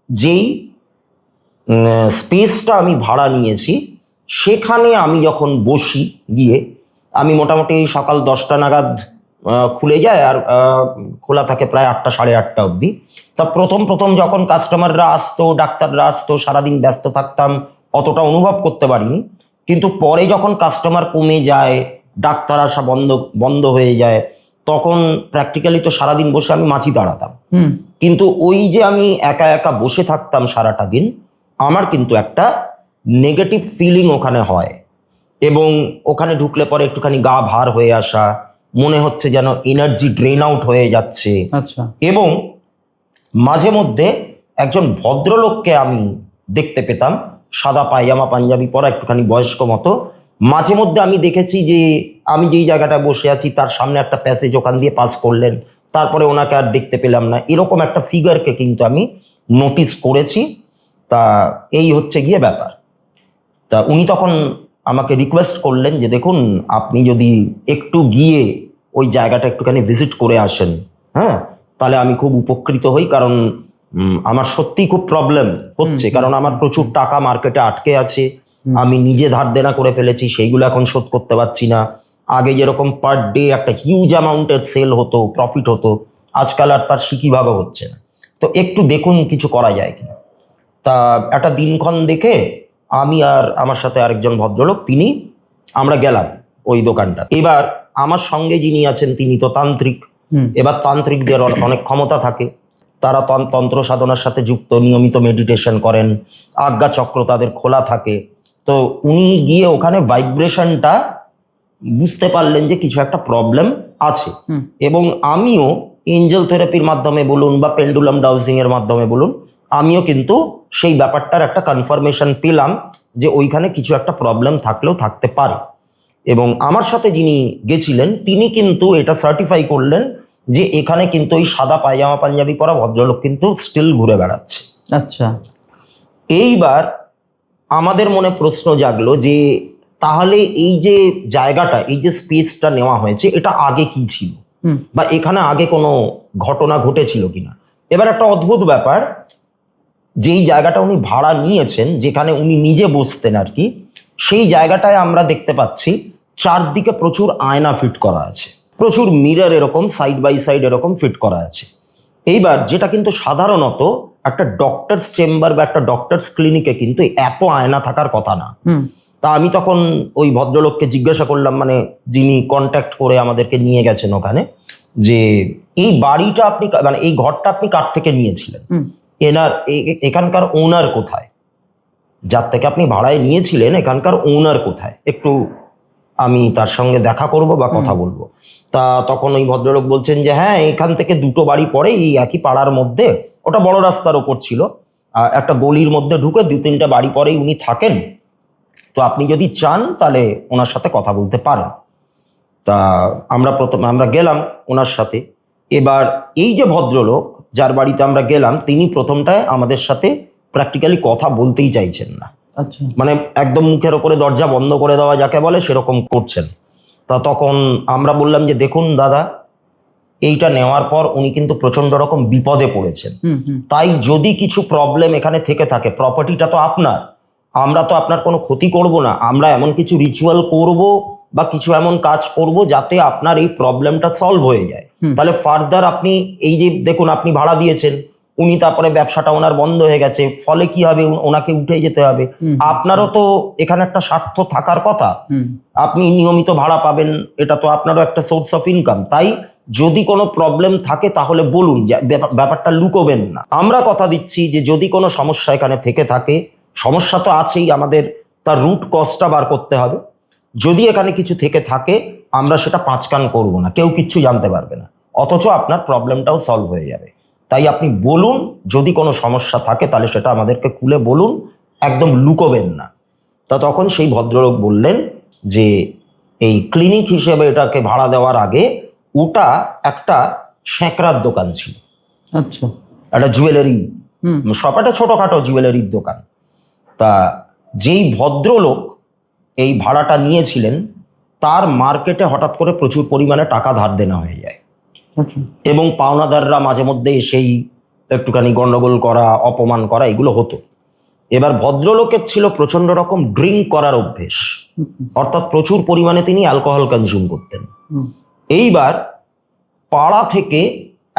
যেই স্পেসটা আমি ভাড়া নিয়েছি সেখানে আমি যখন বসি গিয়ে, আমি মোটামুটি সকাল 10টা নাগাদ খুলে যায়, আর খোলা থাকে প্রায় 8টা সাড়ে 8টা অবধি। তা প্রথম যখন কাস্টমাররা আসতো, ডাক্তাররা আসতো, সারাদিন ব্যস্ত থাকতাম, অতটা অনুভব করতে পারিনি। কিন্তু পরে যখন কাস্টমার কমে যায়, ডাক্তার আসা বন্ধ হয়ে যায়, তখন প্র্যাকটিক্যালি তো সারাদিন বসে আমি মাছি দাঁড়াতাম। কিন্তু ওই যে আমি একা একা বসে থাকতাম সারাটা দিন, আমার কিন্তু একটা নেগেটিভ ফিলিং ওখানে হয়, এবং ওখানে ঢুকলে পরে একটুখানি গা ভার হয়ে আসা, মনে হচ্ছে যেন এনার্জি ড্রেন আউট হয়ে যাচ্ছে। আচ্ছা। এবং মাঝে মধ্যে একজন ভদ্রলোককে আমি দেখতে পেতাম, সাদা পায়জামা পাঞ্জাবি পরা, একটুখানি বয়স্ক মতো। মাঝে মধ্যে আমি দেখেছি যে আমি যেই জায়গাটায় বসে আছি তার সামনে একটা প্যাসেজ ওখান দিয়ে পাস করলেন, তারপরে ওনাকে আর দেখতে পেলাম না। এরকম একটা ফিগারকে কিন্তু আমি নোটিস করেছি। তা এই হচ্ছে গিয়ে ব্যাপার। তা উনি তখন আমাকে রিকোয়েস্ট করলেন যে দেখুন, আপনি যদি একটু গিয়ে ওই জায়গাটা একটুখানি ভিজিট করে আসেন, হ্যাঁ, তাহলে আমি খুব উপকৃত হই। কারণ আমার সত্যিই খুব প্রবলেম হচ্ছে, কারণ আমার প্রচুর টাকা মার্কেটে আটকে আছে। আমি নিজে ধার দেনা করে ফেলেছি, সেইগুলো এখন শোধ করতে পারছি না। আগে যেরকম পার ডে একটা হিউজ অ্যামাউন্টের সেল হতো, প্রফিট হতো, আজকাল আর তার সিকিভাবে হচ্ছে না। তো একটু দেখুন কিছু করা যায় কিনা। তা একটা দিনক্ষণ দেখে আমি আর আমার সাথে আরেকজন ভদ্রলোক, আমরা গেলাম ওই দোকানটা। এবার আমার সঙ্গে যিনি আছেন তিনি তো তান্ত্রিক। এবার তান্ত্রিকদের অনেক ক্ষমতা থাকে, তারা তন্ত্র সাধনার সাথে যুক্ত, নিয়মিত মেডিটেশন করেন, আজ্ঞা চক্র তাদের খোলা থাকে। তো উনি গিয়ে ওখানে ভাইব্রেশনটা বুঝতে পারলেন যে কিছু একটা প্রবলেম আছে। এবং আমিও এঞ্জেল থেরাপির মাধ্যমে বলুন বা পেন্ডুলাম ডাউজিং এর মাধ্যমে বলুন, আমিও কিন্তু সেই ব্যাপারটার একটা কনফার্মেশন পেলাম যে ওইখানে কিছু একটা প্রবলেম থাকলেও থাকতে পারে। এবং আমার সাথে যিনি গেছিলেন তিনি কিন্তু এটা সার্টিফাই করলেন যে এখানে কিন্তু ওই সাদা পায়জামা পাঞ্জাবি পরা ভদ্রলোক কিন্তু স্টিল ঘুরে বেড়াচ্ছে। আচ্ছা। এইবার আমাদের মনে প্রশ্ন জাগলো যে তাহলে এই যে জায়গাটা, এই যে স্পেসটা নেওয়া হয়েছে, এটা আগে কি ছিল, বা এখানে আগে কোনো ঘটনা ঘটেছিল কিনা। এবার একটা অদ্ভুত ব্যাপার, যেই জায়গাটা উনি ভাড়া নিয়েছেন, যেখানে উনি নিজে বসতেন আর কি, সেই জায়গাটায় আমরা দেখতে পাচ্ছি চারদিকে প্রচুর আয়না ফিট করা আছে, প্রচুর মিরর এরকম সাইড বাই সাইড এরকম ফিট করা আছে। এইবার যেটা কিন্তু সাধারণত একটা ডক্টরস চেম্বার বা একটা ডক্টরস ক্লিনিকে কিন্তু এত আয়না থাকার কথা না। তা আমি তখন ওই ভদ্রলোককে জিজ্ঞাসা করলাম, মানে যিনি কন্ট্যাক্ট করে আমাদেরকে নিয়ে গেছেন ওখানে, যে এই বাড়িটা আপনি, মানে এই ঘরটা আপনি কার থেকে নিয়েছিলেন, এখানকার ওনার কোথায়, যার থেকে আপনি ভাড়ায় নিয়েছিলেন এখানকার ওনার কোথায়, একটু আমি তার সঙ্গে দেখা করব বা কথা বলবো। তা তখন ওই ভদ্রলোক বলছেন যে হ্যাঁ, এখান থেকে দুটো বাড়ি পরে এই একই পাড়ার মধ্যে, ওটা বড় রাস্তার ওপর ছিল, একটা গলির মধ্যে ঢুকে 2-3টা বাড়ি পরেই উনি থাকেন। তো আপনি যদি চান তাহলে ওনার সাথে কথা বলতে পারেন। তা আমরা গেলাম ওনার সাথে। এবার এই যে ভদ্রলোক যার বাড়িতে আমরা গেলাম, তিনি প্রথমটায় আমাদের সাথে প্র্যাকটিক্যালি কথা বলতেই চাইছেন না। আচ্ছা। মানে একদম মুখের ওপরে দরজা বন্ধ করে দেওয়া যাকে বলে সেরকম করছেন। তা তখন আমরা বললাম যে দেখুন দাদা, এইটা নেওয়ার পর উনি কিন্তু প্রচন্ড রকম বিপদে পড়েছেন। তাই যদি কিছু প্রবলেম এখানে থেকে থাকে, প্রপার্টিটা তো আপনার, আমরা তো আপনার কোনো ক্ষতি করব না, আমরা এমন কিছু রিচুয়াল করব বা কিছু এমন কাজ করব যাতে আপনার এই প্রবলেমটা সলভ হয়ে যায়। তাহলে ফার্দার আপনি এই যে দেখুন আপনি ভাড়া দিয়েছেন, উনি তারপরে ব্যবসাটা ওনার বন্ধ হয়ে গেছে, ফলে কি হবে, ওনাকে উঠে যেতে হবে। আপনারও তো এখানে একটা স্বার্থ থাকার কথা, আপনি নিয়মিত ভাড়া পাবেন, এটা তো আপনারও একটা সোর্স অফ ইনকাম। তাই যদি কোনো প্রবলেম থাকে তাহলে বলুন, ব্যাপারটা লুকোবেন না। আমরা কথা দিচ্ছি যে যদি কোনো সমস্যা এখানে থেকে থাকে, সমস্যা তো আছেই, আমাদের তার রুট কজটা বার করতে হবে। যদি এখানে কিছু থেকে থাকে আমরা সেটা পাঁচকান করব না, কেউ কিচ্ছু জানতে পারবে না, অথচ আপনার প্রবলেমটাও সলভ হয়ে যাবে। তাই আপনি বলুন, যদি কোনো সমস্যা থাকে তাহলে সেটা আমাদেরকে খুলে বলুন, একদম লুকোবেন না। তা তখন সেই ভদ্রলোক বললেন যে এই ক্লিনিক হিসেবে এটাকে ভাড়া দেওয়ার আগে ওটা একটা স্যাঁকড়ার দোকান ছিল। আচ্ছা। একটা জুয়েলারি শপ, একটা ছোটখাটো জুয়েলারির দোকান। তা যেই ভদ্রলোক এই ভাড়াটা নিয়েছিলেন তার মার্কেটে হঠাৎ করে প্রচুর পরিমাণে টাকা ধার দেনা হয়ে যায়, এবং পাওনাদাররা মাঝে মধ্যে এসেই একটুখানি গন্ডগোল করা, অপমান করা, এগুলো হতো। এবার ভদ্রলোকের ছিল প্রচন্ড রকম ড্রিঙ্ক করার অভ্যেস, অর্থাৎ প্রচুর পরিমাণে তিনি অ্যালকোহল কনজিউম করতেন। এইবার পাড়া থেকে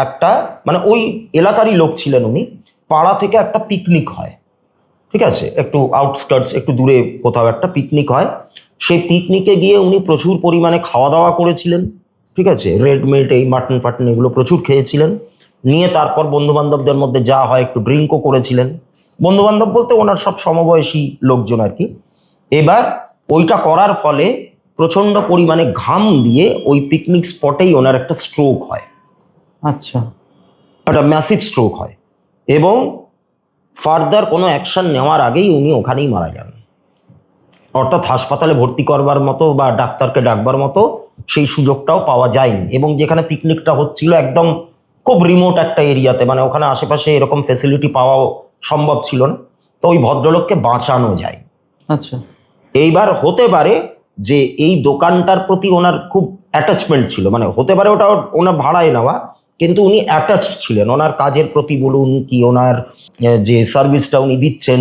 একটা, মানে ওই এলাকারই লোক ছিলেন উনি, পাড়া থেকে একটা পিকনিক হয়, ঠিক আছে, একটু আউটস্কার্টস, একটু দূরে কোথাও একটা পিকনিক হয়। সেই পিকনিকে গিয়ে উনি প্রচুর পরিমাণে খাওয়া দাওয়া করেছিলেন, ঠিক আছে, রেড মিট, এই মাটন ফাটন এগুলো প্রচুর খেয়েছিলেন। নিয়ে তারপর বন্ধু বান্ধবদের মধ্যে যা হয় একটু ড্রিঙ্কও করেছিলেন। বন্ধু বান্ধব বলতে ওনার সব সমবয়সী লোকজন আর কি। এবার ওইটা করার ফলে প্রচন্ড পরিমাণে ঘাম দিয়ে ওই পিকনিক স্পটেই ওনার একটা স্ট্রোক হয়। আচ্ছা। একটা ম্যাসিভ স্ট্রোক হয়, এবং ফার্দার কোনো অ্যাকশন নেওয়ার আগেই উনি ওখানেই মারা যান। অর্থাৎ হাসপাতালে ভর্তি করবার মতো বা ডাক্তারকে ডাকবার মতো সেই সুযোগটাও পাওয়া যায়নি। এবং যেখানে পিকনিকটা হচ্ছিল একদম খুব রিমোট একটা এরিয়াতে, মানে ওখানে আশেপাশে এরকম ফেসিলিটি পাওয়াও সম্ভব ছিল না। তো ওই ভদ্রলোককে বাঁচানো যায়। আচ্ছা। এইবার হতে পারে যে এই দোকানটার প্রতি ওনার খুব অ্যাটাচমেন্ট ছিল, মানে হতে পারে ওটা ওনার ভাড়ায় নেওয়া, কিন্তু উনি অ্যাটাচড ছিলেন ওনার কাজের প্রতি বলুন, কি ওনার যে সার্ভিসটা উনি দিচ্ছেন,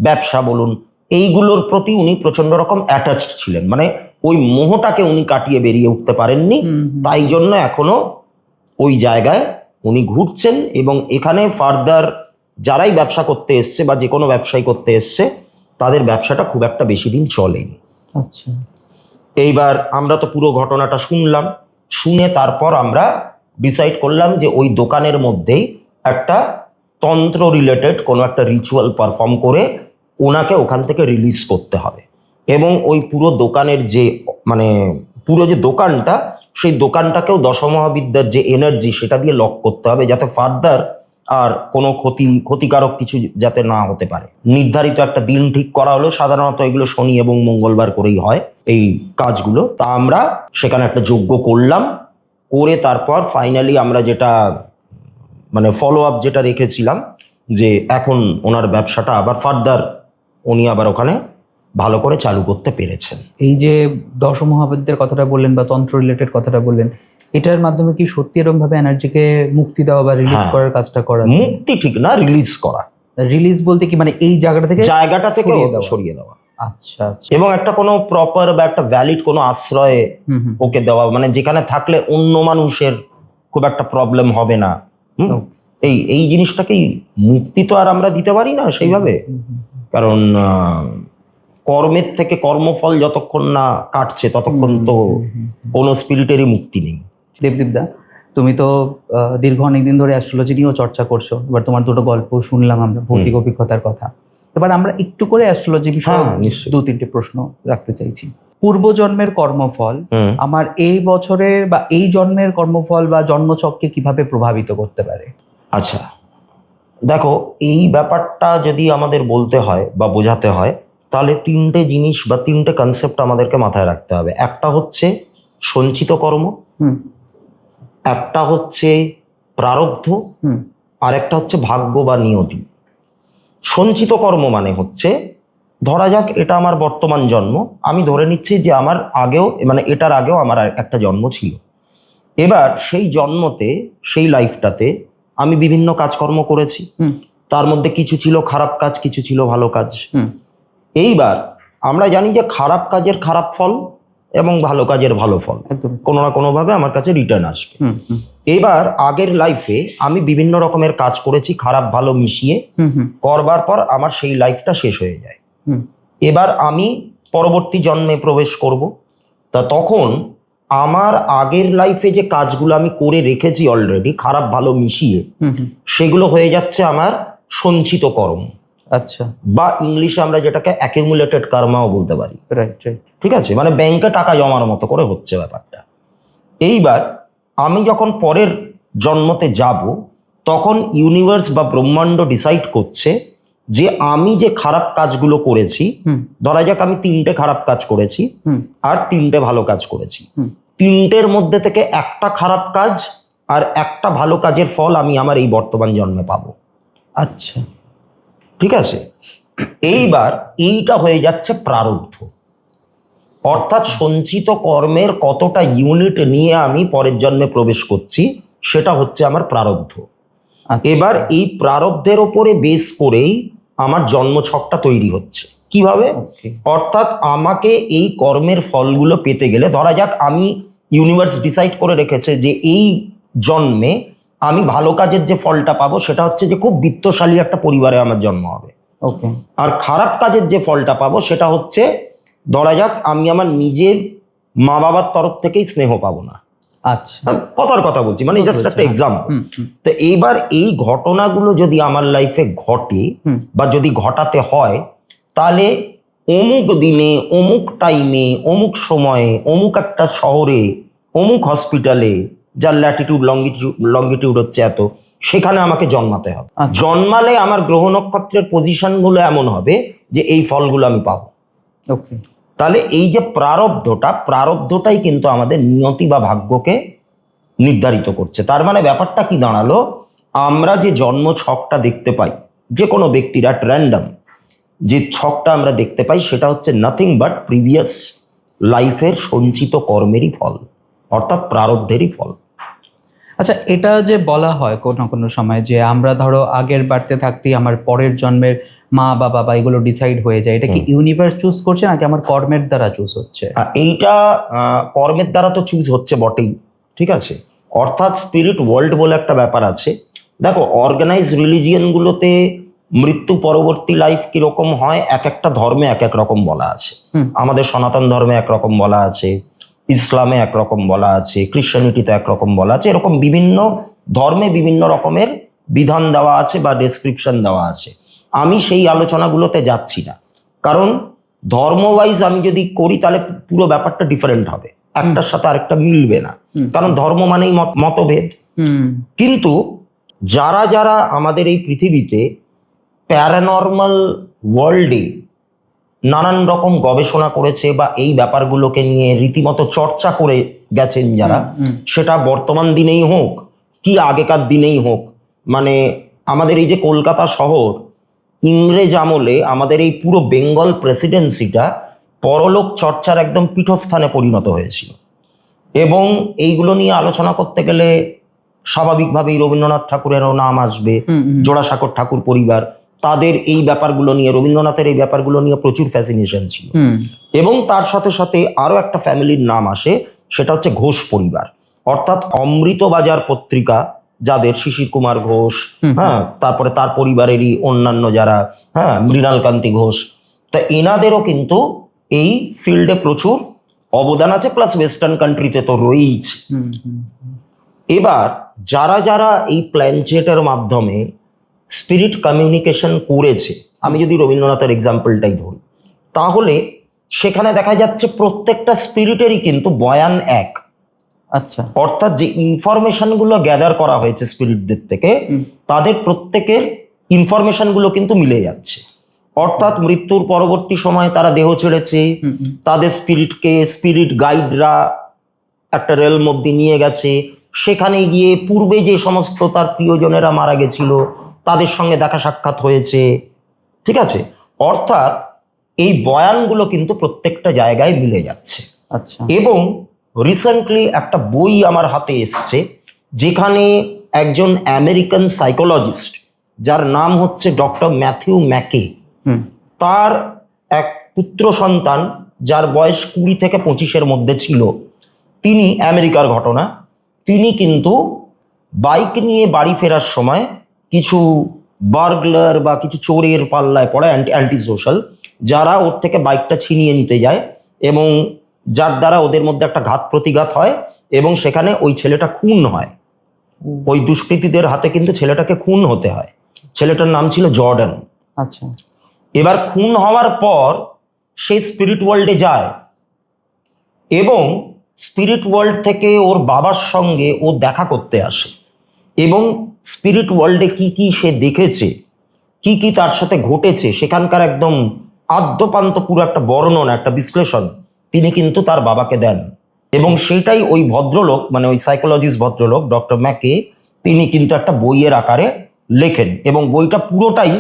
ব্যবসা বলুন, এইগুলোর প্রতি উনি প্রচন্ড রকম অ্যাটাচড ছিলেন। মানে ওই মোহটাকে উনি কাটিয়ে বেরিয়ে উঠতে পারেননি, তাই জন্য এখনো ওই জায়গায় উনি ঘুরছেন। এবং এখানে ফার্দার যারাই ব্যবসা করতে এসছে বা যে কোনো ব্যবসায়ী করতে এসছে, তাদের ব্যবসাটা খুব একটা বেশি দিন চলেনি। আচ্ছা। এইবার আমরা তো পুরো ঘটনাটা শুনলাম, শুনে তারপর আমরা ডিসাইড করলাম যে ওই দোকানের মধ্যেই একটা তন্ত্র রিলেটেড কোনো একটা রিচুয়াল পারফর্ম করে ওনাকে ওখান থেকে রিলিজ করতে হবে। এবং ওই পুরো দোকানের যে, মানে পুরো যে দোকানটা, সেই দোকানটাকেও দশমহাবিদ্যার যে এনার্জি সেটা দিয়ে লক করতে হবে, যাতে ফার্দার আর কোনো ক্ষতিকারক কিছু যাতে না হতে পারে। নির্ধারিত একটা দিন ঠিক করা হলো, সাধারণত এগুলো শনি এবং মঙ্গলবার করেই হয় এই কাজগুলো। তা আমরা সেখানে একটা যজ্ঞ করলাম, করে তারপর ফাইনালি আমরা যেটা, মানে ফলো আপ যেটা রেখেছিলাম, যে এখন ওনার ব্যবসাটা আবার ফার্দার উনি আবার ওখানে ভালো করে চালু করতে পেরেছেন। এই যে দশমহাবিদ্যার কথাটা বললেন বা তন্ত্র রিলেটেড কথাটা বললেন, এটার মাধ্যমে কি সত্যি এরকম ভাবে এনার্জিকে মুক্তি দেওয়া বা রিলিজ হ্যাঁ। করার কাজটা করা? মুক্তি ঠিক না, রিলিজ করা। রিলিজ বলতে কি মানে এই জায়গাটা থেকে সরিয়ে দেওয়া। আচ্ছা আচ্ছা। এবং একটা কোনো প্রপার বা একটা ভ্যালিড কোনো আশ্রয়ে ওকে দেওয়া, মানে যেখানে থাকলে অন্য মানুষের খুব একটা প্রবলেম হবে না। এই জিনিসটাকেই মুক্তি তো আর আমরা দিতে পারি না সেইভাবে, কারণ কর্মের থেকে কর্মফল যতক্ষণ না কাটছে ততক্ষণ তো কোনো স্পিরিটেরই মুক্তি নেই। দেবদীপদা, তুমি তো দীর্ঘ অনেকদিন ধরে অ্যাস্ট্রোলজি নিয়েও চর্চা করছো, এবার তোমার দুটো গল্প শুনলাম আমরা, ভৌতিক অভিজ্ঞতার কথা। এবার আমরা একটু করে অ্যাস্ট্রোলজি বিষয়ে দু তিনটে প্রশ্ন রাখতে চাইছি। পূর্বজন্মের কর্মফল আমার এই বছরের বা এই জন্মের কর্মফল বা জন্মচক্রকে কিভাবে প্রভাবিত করতে পারে? আচ্ছা দেখো, এই ব্যাপারটা যদি আমাদের বলতে হয় বা বোঝাতে হয়, তাহলে তিনটে জিনিস বা তিনটে কনসেপ্ট আমাদেরকে মাথায় রাখতে হবে। একটা হচ্ছে সঞ্চিত কর্ম, একটা হচ্ছে প্রারব্ধ, হুম আর একটা হচ্ছে ভাগ্য বা নিয়তি। সঞ্চিত কর্ম মানে হচ্ছে, ধরা যাক এটা আমার বর্তমান জন্ম, আমি ধরে নিচ্ছি যে আমার আগেও, মানে এটার আগেও আমার একটা জন্ম ছিল। এবার সেই জন্মতে, সেই লাইফটাতে আমি বিভিন্ন কাজকর্ম করেছি, হুম তার মধ্যে কিছু ছিল খারাপ কাজ, কিছু ছিল ভালো কাজ। হুম এইবার আমরা জানি যে খারাপ কাজের খারাপ ফল এবং ভালো কাজের ভালো ফল একদম। কোনো না কোনোভাবে আমার কাছে রিটার্ন আসবে। হুম হুম এবার আগের লাইফে আমি বিভিন্ন রকমের কাজ করেছি, খারাপ ভালো মিশিয়ে হুম হুম করবার পর আমার সেই লাইফটা শেষ হয়ে যায়। হুম এবার আমি পরবর্তী জন্মে প্রবেশ করব। তা তখন আমার আগের লাইফে যে কাজগুলো আমি করে রেখেছি অলরেডি, খারাপ ভালো মিশিয়ে, হুম হুম সেগুলো হয়ে যাচ্ছে আমার সঞ্চিত কর্ম, আচ্ছা, বা ইংলিশে আমরা যেটাকে অ্যাকিউমুলেটেড কার্মাও বলতে পারি। Right right. ঠিক আছে, মানে ব্যাংকে টাকা জমার মতো করে হচ্ছে ব্যাপারটা। এইবার আমি যখন পরের জন্মতে যাব, তখন ইউনিভার্স বা ব্রহ্মাণ্ড ডিসাইড করছে যে আমি যে খারাপ কাজগুলো করেছি, হুম ধরা যাক আমি 3টে খারাপ কাজ করেছি হুম আর 3টে ভালো কাজ করেছি, হুম 3টের মধ্যে থেকে একটা খারাপ কাজ আর একটা ভালো কাজের ফল আমি আমার এই বর্তমান জন্মে পাবো। আচ্ছা, ঠিক আছে, এইবার এইটা হয়ে যাচ্ছে প্রারব্ধ, অর্থাৎ সঞ্চিত কর্মের কতটা ইউনিট নিয়ে আমি পরের জন্মে প্রবেশ করছি, সেটা হচ্ছে আমার প্রারব্ধ। আচ্ছা। এবার এই প্রারব্ধের ওপরে বেস করেই আমার জন্মছকটা তৈরি হচ্ছে। কিভাবে? ওকে। অর্থাৎ আমাকে এই কর্মের ফলগুলো পেতে গেলে, ধরা যাক আমি, ইউনিভার্স ডিসাইড করে রেখেছে যে এই জন্মে আমি ভালো কাজের যে ফলটা পাবো সেটা হচ্ছে যে খুব বিত্তশালী একটা পরিবারে আমার জন্ম হবে। ওকে। আর খারাপ কাজের যে ফলটা পাবো সেটা হচ্ছে, ধরা যাক আমি আমার নিজের মা বাবার তরফ থেকেই স্নেহ পাবো না। আচ্ছা, কথার কথা বলছি, মানে জাস্ট একটা এক্সাম্পল। হুম হুম তো এইবার এই ঘটনাগুলো যদি আমার লাইফে ঘটে হুম বা যদি ঘটাতে হয়, তাহলে অমুক দিনে, অমুক টাইমে, অমুক সময়ে, অমুক একটা শহরে, অমুক হসপিটালে, যার ল্যাটিটিউড লঙ্গিটিউড হচ্ছে এত, সেখানে আমাকে জন্মাতে হবে। আচ্ছা। জন্মালে আমার গ্রহ নক্ষত্রের পজিশনগুলো এমন হবে যে এই ফলগুলো আমি পাবো। ওকে। তাহলে এই যে প্রারব্ধটাই কিন্তু আমাদের নিয়তি বা ভাগ্যকে নির্ধারিত করছে। তার মানে ব্যাপারটা কি দাঁড়ালো, আমরা যে জন্ম ছকটা দেখতে পাই, যে কোনো ব্যক্তির অ্যাট র্যান্ডম যে ছকটা আমরা দেখতে পাই, সেটা হচ্ছে নাথিং বাট প্রিভিয়াস লাইফের সঞ্চিত কর্মেরই ফল, অর্থাৎ প্রারব্ধেরই ফল। আচ্ছা, এটা যে বলা হয় কোনো কোনো সময় যে আমরা ধরো আগের বাড়তে থাকতেই আমার পরের জন্মের মা বাবা বা এগুলো ডিসাইড হয়ে যায়, এটা কি ইউনিভার্স চুজ করছে নাকি আমার কর্মের দ্বারা চুজ হচ্ছে? এইটা কর্মের দ্বারা তো চুজ হচ্ছে বটেই। ঠিক আছে, অর্থাৎ স্পিরিট ওয়ার্ল্ড বলে একটা ব্যাপার আছে। দেখো, অর্গানাইজ রিলিজিয়নগুলোতে মৃত্যু পরবর্তী লাইফ কিরকম হয়, এক একটা ধর্মে এক এক রকম বলা আছে। আমাদের সনাতন ধর্মে একরকম বলা আছে, ইসলামে একরকম বলা আছে, ক্রিশ্চিয়ানিটিতে একরকম বলা আছে, এরকম বিভিন্ন ধর্মে বিভিন্ন রকমের বিধান দেওয়া আছে বা ডেসক্রিপশন দেওয়া আছে। আমি সেই আলোচনাগুলোতে যাচ্ছি না, কারণ ধর্ম ওয়াইজ আমি যদি করি তাহলে পুরো ব্যাপারটা ডিফারেন্ট হবে, একটার সাথে আরেকটা মিলবে না, কারণ ধর্ম মানেই মতভেদ। কিন্তু যারা যারা আমাদের এই পৃথিবীতে প্যারানর্মাল ওয়ার্ল্ডে নানান রকম গবেষণা করেছে বা এই ব্যাপারগুলোকে নিয়ে রীতিমতো চর্চা করে গেছেন যারা, সেটা বর্তমান দিনেই হোক কি আগেকার দিনেই হোক, মানে আমাদের এই যে কলকাতা শহর, ইংরেজ আমলে আমাদের এই পুরো বেঙ্গল প্রেসিডেন্সিটা পরলোক চর্চার একদম পীঠস্থানে পরিণত হয়েছিল। এবং এইগুলো নিয়ে আলোচনা করতে গেলে স্বাভাবিকভাবেই রবীন্দ্রনাথ ঠাকুরেরও নাম আসবে, জোড়াসাঁকোর ঠাকুর পরিবার, তাদের এই ব্যাপারগুলো নিয়ে, রবীন্দ্রনাথের এই ব্যাপারগুলো নিয়ে প্রচুর ফ্যাসিনেশন ছিল। এবং তার সাথে সাথে আরো একটা ফ্যামিলির নাম আসে, সেটা হচ্ছে ঘোষ পরিবার, অর্থাৎ অমৃতবাজার পত্রিকা যাদের, শিশির কুমার ঘোষ, হ্যাঁ, তারপরে তার পরিবারেরই অন্যান্য যারা, হ্যাঁ, মৃণালকান্তি ঘোষ, তা এনাদেরও কিন্তু এই ফিল্ডে প্রচুর অবদান আছে, প্লাস ওয়েস্টার্ন কান্ট্রিতে তো রয়েইছে। এবার যারা যারা এই প্ল্যানচেটের মাধ্যমে স্পিরিট কমিউনিকেশন করেছে, আমি যদি রবীন্দ্রনাথের এক্সাম্পলটাই ধরি, তাহলে সেখানে দেখা যাচ্ছে প্রত্যেকটা স্পিরিটেরই কিন্তু বয়ান এক। আচ্ছা, অর্থাৎ যে ইনফরমেশনগুলো গ্যাদার করা হয়েছে স্পিরিটদের থেকে, তাদের প্রত্যেকের ইনফরমেশনগুলো কিন্তু মিলে যাচ্ছে। অর্থাৎ মৃত্যুর পরবর্তী সময়ে তারা দেহ ছেড়েছে, তাদের স্পিরিটকে স্পিরিট গাইডরা একটা রেল মধ্যে নিয়ে গেছে, সেখানে গিয়ে পূর্বে যে সমস্ত তার প্রিয়জনেরা মারা গেছিল তাদের সঙ্গে দেখা সাক্ষাৎ হয়েছে, ঠিক আছে? অর্থাৎ এই বয়ানগুলো কিন্তু প্রত্যেকটা জায়গায় মিলে যাচ্ছে। আচ্ছা। এবং রিসেন্টলি একটা বই আমার হাতে এসছে, যেখানে একজন আমেরিকান সাইকোলজিস্ট, যার নাম হচ্ছে ডক্টর ম্যাথিউ ম্যাকে, হুম। তার এক পুত্র সন্তান যার বয়স 20 থেকে 25-এর মধ্যে ছিল, তিনি, আমেরিকার ঘটনা, তিনি কিন্তু বাইক নিয়ে বাড়ি ফেরার সময় কিছু বার্গলার বা কিছু চোরের পাল্লায় পড়ে, অ্যান্টি সোশ্যাল, যারা ওর থেকে বাইকটা ছিনিয়ে নিতে যায় এবং যার দ্বারা ওদের মধ্যে একটা ঘাত প্রতিঘাত হয় এবং সেখানে ওই ছেলেটা খুন হয়। ওই দুষ্কৃতীদের হাতে কিন্তু ছেলেটাকে খুন হতে হয়। ছেলেটার নাম ছিল জর্ডান। আচ্ছা। এবার খুন হওয়ার পর সে স্পিরিট ওয়ার্ল্ডে যায় এবং স্পিরিট ওয়ার্ল্ড থেকে ওর বাবার সঙ্গে ও দেখা করতে আসে এবং স্পিরিট ওয়ার্ল্ডে কি কি সে দেখেছে, কি কি তার সাথে ঘটেছে, সেখানকার একদম আদ্যপান্ত পুরো একটা বর্ণনা, একটা বিশ্লেষণ তিনি কিন্তু তার বাবাকে দেন। এবং সেটাই ওই ভদ্রলোক, মানে ওই সাইকোলজিস্ট ভদ্রলোক ডক্টর ম্যাকে, তিনি কিন্তু একটা বইয়ের আকারে লেখেন এবং বইটা পুরোটাই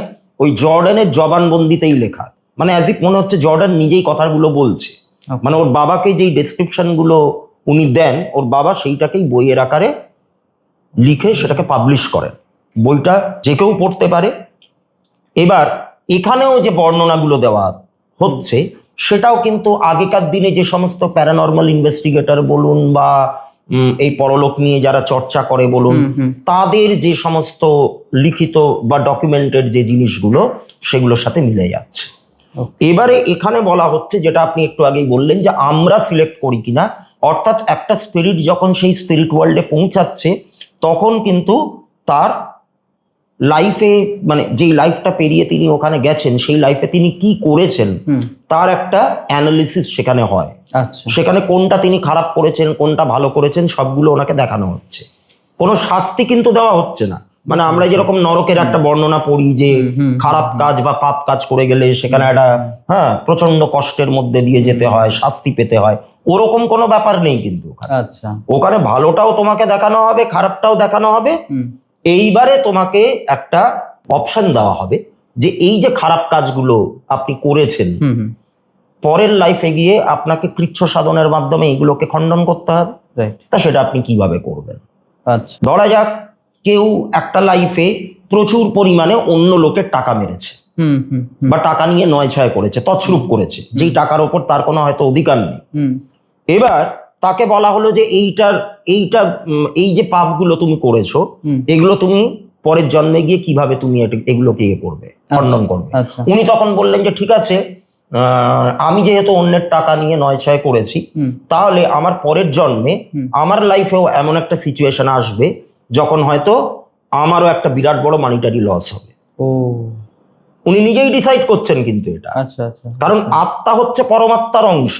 ওই জর্ডানের জবানবন্দিতেই লেখা। মানে অ্যাজ ইফ মনে হচ্ছে জর্ডান নিজেই কথাগুলো বলছে। মানে ওর বাবাকে যেই ডেসক্রিপশনগুলো উনি দেন, ওর বাবা সেইটাকেই বইয়ের আকারে লিখে সেটাকে পাবলিশ করেন। বইটা যে কেউ পড়তে পারে। এবার এখানেও যে বর্ণনাগুলো দেওয়া হচ্ছে সেটাও কিন্তু আগেকার দিনে যে সমস্ত প্যারানর্মাল ইনভেস্টিগেটর বলুন বা এই পরলোক নিয়ে যারা চর্চা করে বলুন, তাদের যে সমস্ত লিখিত বা ডকুমেন্টেড যে জিনিসগুলো, সেগুলোর সাথে মিলে যাচ্ছে। এবারে এখানে বলা হচ্ছে, যেটা আপনি একটু আগেই বললেন, যে আমরা সিলেক্ট করি কিনা, অর্থাৎ একটা স্পিরিট যখন সেই স্পিরিট ওয়ার্ল্ডে পৌঁছাচ্ছে তখন কিন্তু তার লাইফে, মানে যেই লাইফটা পেরিয়ে তিনি ওখানে গেছেন, সেই লাইফে তিনি কি করেছেন তার একটা অ্যানালিসিস সেখানে হয়। সেখানে কোনটা তিনি খারাপ করেছেন, কোনটা ভালো করেছেন, সবগুলো ওনাকে দেখানো হচ্ছে। কোনো শাস্তি কিন্তু দেওয়া হচ্ছে না। মানে আমরা যেরকম নরকের একটা বর্ণনা পড়ি যে খারাপ কাজ বা পাপ কাজ করে গেলে সেখানে একটা প্রচন্ড কষ্টের মধ্যে দিয়ে যেতে হয়, শাস্তি পেতে হয়, ওরকম কোনো ব্যাপার নেই কিন্তু। ওখানে ভালোটাও তোমাকে দেখানো হবে, খারাপটাও দেখানো হবে। এইবারে তোমাকে একটা অপশন দেওয়া হবে যে এই যে খারাপ কাজগুলো আপনি করেছেন, পরের লাইফে গিয়ে আপনাকে কৃচ্ছ সাধনের মাধ্যমে এইগুলোকে খণ্ডন করতে হবে। তা সেটা আপনি কিভাবে করবেন? ধরা যাক কেউ একটা লাইফে প্রচুর পরিমাণে অন্য লোকের টাকা মেরেছে বা টাকা নিয়ে নয় ছয় করেছে, তছরূপ করেছে, যেই টাকার ওপর তার কোনো হয়তো অধিকার নেই। এবার তাকে বলা হলো যে এই যে পাপগুলো তুমি করেছো, এগুলো তুমি পরের জন্মে গিয়ে কিভাবে তুমি এগুলোকে করবে, খণ্ডন করবে। উনি তখন বললেন যে ঠিক আছে, আমি যেহেতু অন্যের টাকা নিয়ে নয় ছয় করেছি, তাহলে আমার পরের জন্মে আমার লাইফেও এমন একটা সিচুয়েশন আসবে যখন হয়তো আমারও একটা বিরাট বড় মানিটারি লস হবে। উনি নিজেই ডিসাইড করছেন কিন্তু এটা। কারণ আত্মা হচ্ছে পরমাত্মার অংশ।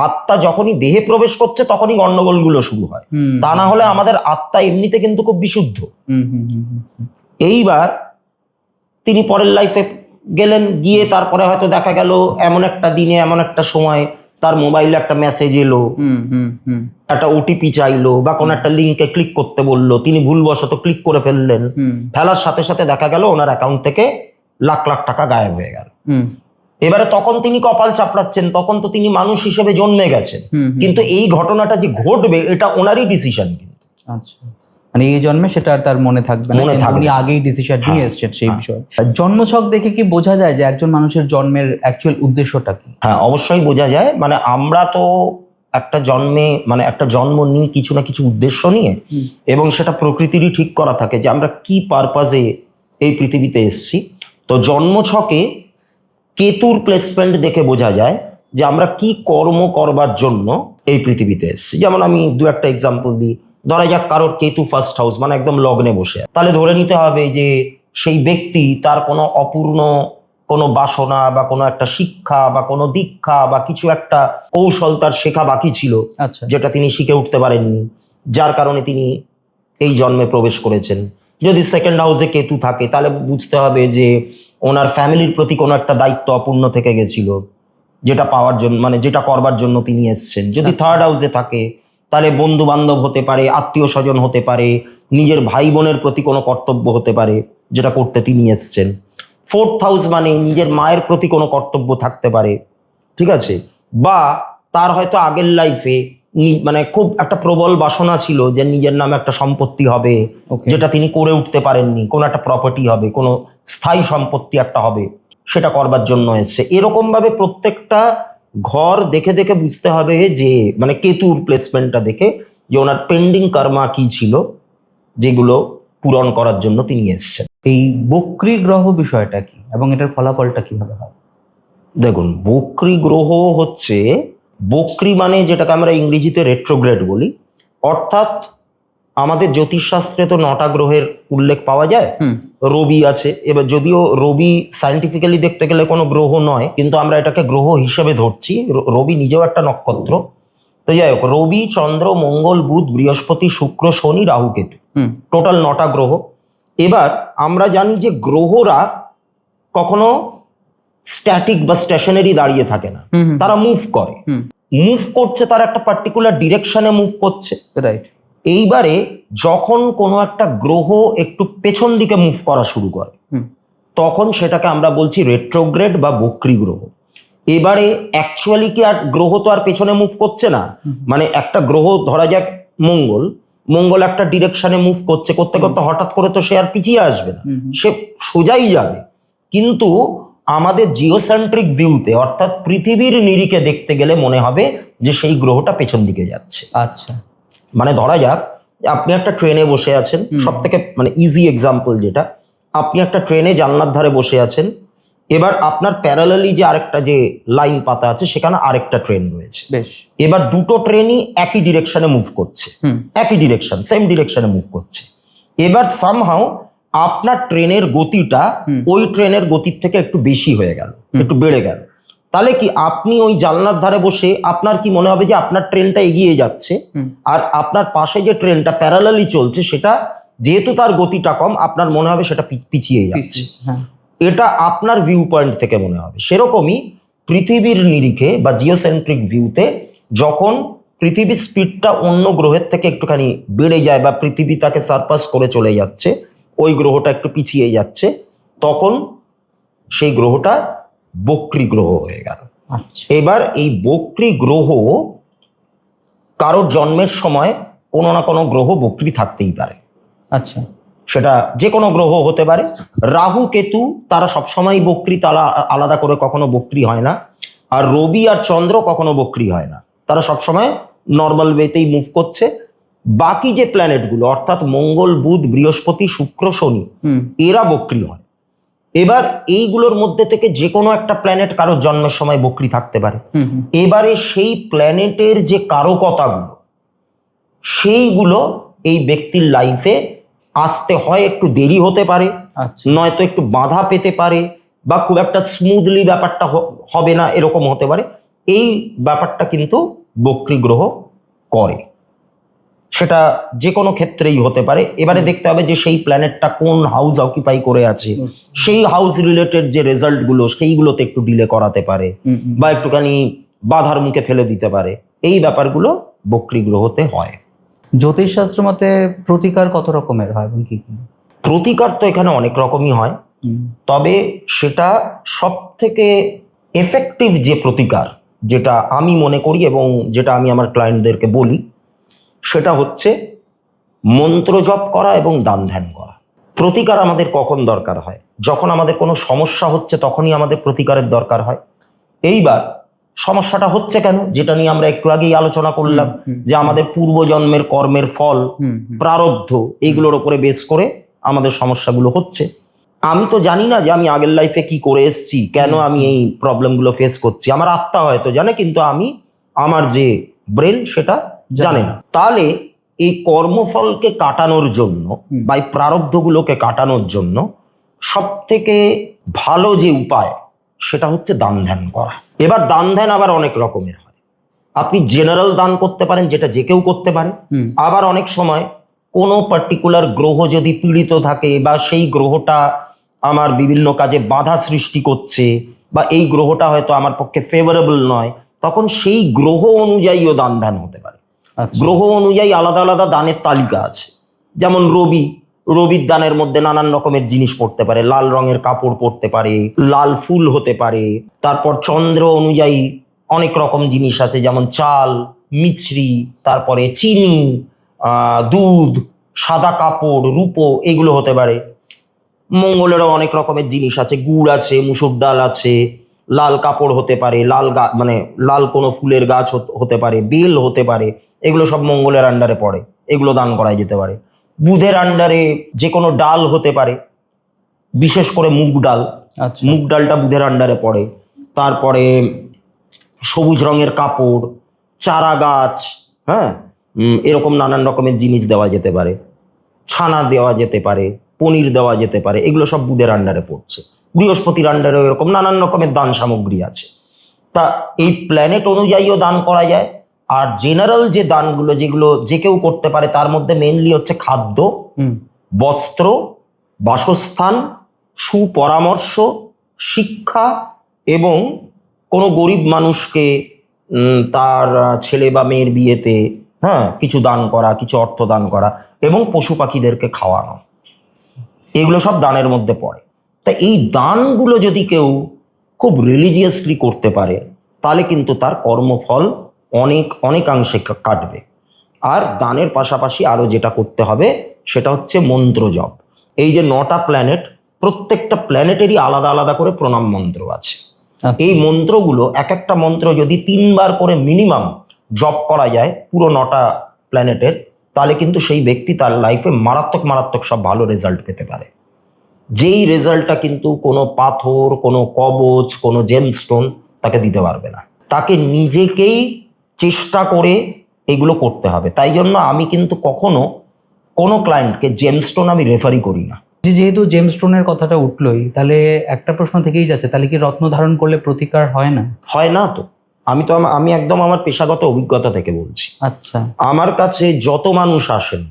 আত্মা যখনই দেহে প্রবেশ করছে তখনই গন্ডগোলগুলো শুরু হয়। তা না হলে আমাদের আত্মা এমনিতে কিন্তু খুব বিশুদ্ধ। এইবার তিনি পরের লাইফে গেলেন, গিয়ে তারপরে হয়তো দেখা গেল এমন একটা দিনে, এমন একটা সময় তার মোবাইলে একটা মেসেজ এলো, একটা ওটিপি চাইলো বা কোনো একটা লিঙ্কে ক্লিক করতে বললো, তিনি ভুলবশত ক্লিক করে ফেললেন। ফেলার সাথে সাথে দেখা গেল ওনার অ্যাকাউন্ট থেকে লাখ লাখ টাকা গায়েব হয়ে গেল। এবারে তখন তিনি কপাল চাপড়াচ্ছেন, তখন তো তিনি মানুষ হিসেবে জন্মে গেছেন, কিন্তু এই ঘটনাটা যে ঘটবে এটা ওনারই ডিসিশন। কিন্তু মানে এই জন্মে সেটা তার মনে থাকবে না, উনি আগেই ডিসিশন নিয়ে এসেছেন সেই বিষয়ে। জন্মছক দেখে কি বোঝা যায় যে একজন মানুষের জন্মের অ্যাকচুয়াল উদ্দেশ্যটা কি? হ্যাঁ, অবশ্যই বোঝা যায়। মানে আমরা তো একটা জন্মে, মানে একটা জন্ম নিয়ে কিছু না কিছু উদ্দেশ্য নিয়ে, এবং সেটা প্রকৃতিরই ঠিক করা থাকে যে আমরা কি পারপাজে এই পৃথিবীতে এসেছি। তো জন্মছকে কেতুর প্লেসমেন্ট দেখে বোঝা যায় যে আমরা কি কর্ম করবার জন্য এই পৃথিবীতে এসেছি। যেমন আমি দু একটা এক্সাম্পল দিই। ধরা যাক কারোর কেতু ফার্স্ট হাউস, মানে একদম লগ্নে বসে, তাহলে ধরে নিতে হবে যে সেই ব্যক্তি তার কোনো অপূর্ণ কোনো বাসনা বা কোনো একটা শিক্ষা বা কোনো দীক্ষা বা কিছু একটা কৌশল তার শেখা বাকি ছিল, যেটা তিনি শিখে উঠতে পারেননি, যার কারণে তিনি এই জন্মে প্রবেশ করেছেন। যদি সেকেন্ড হাউসে কেতু থাকে তাহলে বুঝতে হবে যে ওনার ফ্যামিলির প্রতি কোনো একটা দায়িত্ব অপূর্ণ থেকে গেছিল, যেটা পাওয়ার জন্য, মানে যেটা করবার জন্য তিনি এসছেন। যদি থার্ড হাউসে থাকে তাহলে বন্ধু বান্ধব হতে পারে, আত্মীয় স্বজন হতে পারে, নিজের ভাই বোনের প্রতি কোনো কর্তব্য হতে পারে যেটা করতে তিনি এসছেন। 4th হাউস মানে নিজের মায়ের প্রতি কোনো কর্তব্য থাকতে পারে, ঠিক আছে, বা তার হয়তো আগের লাইফে মানে খুব একটা প্রবল বাসনা ছিল যে নিজের নামে একটা সম্পত্তি হবে, যেটা তিনি করে উঠতে পারেননি, কোনো একটা প্রপার্টি হবে, কোনো স্থায়ী সম্পত্তি একটা হবে, সেটা করবার জন্য এসছে। এরকম ভাবে প্রত্যেকটা ঘর দেখে দেখে বুঝতে হবে যে মানে কেতুর প্লেসমেন্টটা দেখে যে ওনার পেন্ডিং কর্মা কি ছিল, যেগুলো পূরণ করার জন্য তিনি এসছেন। এই বক্রী গ্রহ বিষয়টা কি এবং এটার ফলাফলটা কিভাবে হয়? দেখুন, বক্রী গ্রহ হচ্ছে, বক্রী মানে যেটাকে আমরা ইংরেজিতে রেট্রোগ্রেড বলি, অর্থাৎ আমাদের জ্যোতিষশাস্ত্রে তো 9টা গ্রহের উল্লেখ পাওয়া যায়। রবি আছে, এবার যদিও রবি সায়েন্টিফিক্যালি দেখতে গেলে কোনো গ্রহ নয়, কিন্তু আমরা এটাকে গ্রহ হিসেবে ধরছি। রবি নিজেও একটা নক্ষত্র। তো যাই হোক, রবি, চন্দ্র, মঙ্গল, বুধ, বৃহস্পতি, শুক্র, শনি, রাহু, কেতু, টোটাল 9টা গ্রহ। এবার আমরা জানি যে গ্রহরা কখনো স্ট্যাটিক বা স্টেশনারি দাঁড়িয়ে থাকে না, তারা মুভ করে। মুভ করছে, তার একটা পার্টিকুলার ডিরেকশনে মুভ করছে, রাইট। এইবারে যখন কোনো একটা গ্রহ একটু পেছন দিকে মুভ করা শুরু করে, তখন সেটাকে আমরা বলছি রেট্রোগ্রেড বা বক্রী গ্রহ। এবারে অ্যাকচুয়ালি কি আর গ্রহ তো আর পেছনে মুভ করছে না, মানে একটা গ্রহ ধরা যাক মঙ্গল, মঙ্গল একটা ডিরেকশনে মুভ করছে, করতে করতে হঠাৎ করে তো সে আর পিছিয়ে আসবে না, সে সোজাই যাবে। কিন্তু আমাদের জিওসেন্ট্রিক ভিউতে, অর্থাৎ পৃথিবীর নিরিখে দেখতে গেলে মনে হবে যে সেই গ্রহটা পেছন দিকে যাচ্ছে। আচ্ছা, মানে ধরা যাক আপনি একটা ট্রেনে বসে আছেন, সব থেকে মানে ইজি এক্সাম্পল যেটা, আপনি একটা ট্রেনে জানলার ধারে বসে আছেন, এবার আপনার প্যারালালি যে আরেকটা যে লাইন পাতা আছে সেখানে আরেকটা ট্রেন রয়েছে। এবার দুটো ট্রেনই একই ডিরেকশনে মুভ করছে, একই ডিরেকশন, সেম ডিরেকশনে মুভ করছে। এবার সামহাও আপনার ট্রেনের গতিটা ওই ট্রেনের গতির থেকে একটু বেশি হয়ে গেল, একটু বেড়ে গেল। তাহলে কি আপনি ওই জানলার ধারে বসে আপনার কি মনে হবে যে আপনার ট্রেনটা এগিয়ে যাচ্ছে, আর আপনার পাশে যে ট্রেনটা প্যারালালি চলছে সেটা যেহেতু তার গতিটা কম, আপনার মনে হবে সেটা পিছিয়ে যাচ্ছে। এটা আপনার ভিউ পয়েন্ট থেকে মনে হবে। সেরকমই পৃথিবীর নিরিখে বা জিওসেন্ট্রিক ভিউতে যখন পৃথিবীর স্পিডটা অন্য গ্রহের থেকে একটুখানি বেড়ে যায় বা পৃথিবী তাকে সারপাস করে চলে যাচ্ছে, ওই গ্রহটা একটু পিছিয়ে যাচ্ছে, তখন সেই গ্রহটা বক্রী গ্রহ হয়ে গেল। এবার এই বক্রী গ্রহ কারোর জন্মের সময় কোনো না কোনো গ্রহ বক্রী থাকতেই পারে। আচ্ছা, সেটা যে কোনো গ্রহ হতে পারে। রাহু, কেতু তারা সবসময় বক্রী, তারা আলাদা করে কখনো বক্রী হয় না। আর রবি আর চন্দ্র কখনো বক্রী হয় না, তারা সবসময় নর্মাল ওয়েতেই মুভ করছে। বাকি যে প্ল্যানেটগুলো অর্থাৎ মঙ্গল, বুধ, বৃহস্পতি, শুক্র, শনি, এরা বক্রী হয়। এবার এইগুলোর মধ্যে থেকে যে কোনো একটা প্ল্যানেট কারোর জন্মের সময় বক্রী থাকতে পারে। এবারে সেই প্ল্যানেটের যে কারকতাগুলো, সেইগুলো এই ব্যক্তির লাইফে আসতে হয় একটু দেরি হতে পারে, নয়তো একটু বাধা পেতে পারে, বা খুব একটা স্মুথলি ব্যাপারটা হবে না, এরকম হতে পারে। এই ব্যাপারটা কিন্তু বক্রী গ্রহ করে, সেটা যে কোনো ক্ষেত্রেই হতে পারে। এবারে দেখতে হবে যে সেই প্ল্যানেটটা কোন হাউস অকুপাই করে আছে, সেই হাউস রিলেটেড যে রেজাল্ট গুলো সেইগুলোতে একটু ডিলে করাতে পারে বা একটুখানি বাধার মুখে ফেলে দিতে পারে। এই ব্যাপারগুলো বক্রী গ্রহতে হয়। জ্যোতিষশাস্ত্র মতে প্রতিকার কত রকমের হয় এবং কি কি? প্রতিকার তো এখানে অনেক রকমই হয়, তবে সেটা সব থেকে এফেক্টিভ যে প্রতিকার, যেটা আমি মনে করি এবং যেটা আমি আমার ক্লায়েন্টদেরকে বলি, সেটা হচ্ছে মন্ত্র জপ করা এবং দান ধ্যান করা। প্রতিকার আমাদের কখন দরকার হয়? যখন আমাদের কোনো সমস্যা হচ্ছে তখনই আমাদের প্রতিকারের দরকার হয়। এইবার সমস্যাটা হচ্ছে কেন, যেটা নিয়ে আমরা একটু আগেই আলোচনা করলাম, যে আমাদের পূর্বজন্মের কর্মের ফল, প্রারব্ধ, এইগুলোর উপরে বেস করে আমাদের সমস্যাগুলো হচ্ছে। আমি তো জানি না যে আমি আগের লাইফে কি করে এসেছি, কেন আমি এই প্রবলেমগুলো ফেস করছি। আমার আত্মা হয়তো জানে, কিন্তু আমার যে ব্রেন সেটা জানে না। তাহলে এই কর্মফলকে কাটানোর জন্য বা এই প্রারব্ধগুলোকে কাটানোর জন্য সব থেকে ভালো যে উপায়, সেটা হচ্ছে দান ধ্যান করা। এবার দান ধ্যান আবার অনেক রকমের হয়। আপনি জেনারেল দান করতে পারেন, যেটা যে কেউ করতে পারে। আবার অনেক সময় কোনো পার্টিকুলার গ্রহ যদি পীড়িত থাকে, বা সেই গ্রহটা আমার বিভিন্ন কাজে বাধা সৃষ্টি করছে, বা এই গ্রহটা হয়তো আমার পক্ষে ফেভারেবল নয়, তখন সেই গ্রহ অনুযায়ীও দান ধ্যান হতে পারে। আচ্ছা। গ্রহ অনুযায়ী আলাদা আলাদা দানের তালিকা আছে। যেমন রবির দানের মধ্যে নানান রকমের জিনিস পড়তে পারে, লাল রঙের কাপড় পড়তে পারে, লাল ফুল হতে পারে। তারপর চন্দ্র অনুযায়ী অনেক রকম জিনিস আছে, যেমন চাল, মিছরি, তারপরে চিনি, দুধ, সাদা কাপড়, রূপো, এগুলো হতে পারে। মঙ্গলেরও অনেক রকমের জিনিস আছে, গুড় আছে, মুসুর ডাল আছে, লাল কাপড় হতে পারে, মানে লাল কোনো ফুলের গাছ হতে পারে, বেল হতে পারে। এগুলো সব মঙ্গলের আন্ডারে পড়ে, এগুলো দান করা যেতে পারে। বুধের আন্ডারে যে কোনো ডাল হতে পারে, বিশেষ করে মুগ ডাল। আচ্ছা। মুগ ডালটা বুধের আন্ডারে পড়ে। তারপরে সবুজ রঙের কাপড়, চারা গাছ, হ্যাঁ, এরকম নানান রকমের জিনিস দেওয়া যেতে পারে। ছানা দেওয়া যেতে পারে, পনির দেওয়া যেতে পারে, এগুলো সব বুধের আন্ডারে পড়ছে। বৃহস্পতির আন্ডারেও এরকম নানান রকমের দান সামগ্রী আছে। তা এই প্ল্যানেট অনুযায়ীও দান করা যায়। আর জেনারেল যে দানগুলো, যেগুলো যে কেউ করতে পারে, তার মধ্যে মেইনলি হচ্ছে খাদ্য, বস্ত্র, বাসস্থান, সুপরামর্শ, শিক্ষা, এবং কোনো গরিব মানুষকে তার ছেলে বা মেয়ের বিয়েতে কিছু দান করা, কিছু অর্থ দান করা, এবং পশু পাখিদেরকে খাওয়ানো, এগুলো সব দানের মধ্যে পড়ে। তা এই দানগুলো যদি কেউ খুব রিলিজিয়াসলি করতে পারে, তাহলে কিন্তু তার কর্মফল অনেকাংশে কাটবে। আর দানের পাশাপাশি আরো যেটা করতে হবে সেটা হচ্ছে মন্ত্র জপ। এই যে 9টা প্ল্যানেট, প্রত্যেকটা প্ল্যানেটেরই আলাদা আলাদা করে প্রণাম মন্ত্র আছে। এই মন্ত্রগুলো, এক একটা মন্ত্র যদি 3 বার করে মিনিমাম জপ করা যায় পুরো 9টা প্ল্যানেটের, তাহলে কিন্তু সেই ব্যক্তি তার লাইফে মারাত্মক মারাত্মক সব ভালো রেজাল্ট পেতে পারে। যেই রেজাল্টটা কিন্তু কোনো পাথর, কোনো কবচ, কোনো জেমস্টোন তাকে দিতে পারবে না। তাকে নিজেকেই চেষ্টা করে এগুলো করতে হবে। তাই জন্য আমি কিন্তু কখনো কোনো ক্লায়েন্টকে জেমস্টোন আমি রেফারই করি না। যেহেতু জেমস্টোনের কথাটা উঠলোই, তাহলে একটা প্রশ্ন থেকেই যাচ্ছে, তাহলে কি রত্ন ধারণ করলে প্রতিকার হয় না? হয় না তো। আমি একদম আমার পেশাগত অভিজ্ঞতা থেকে বলছি। আচ্ছা। আমার কাছে যত মানুষ আসেন,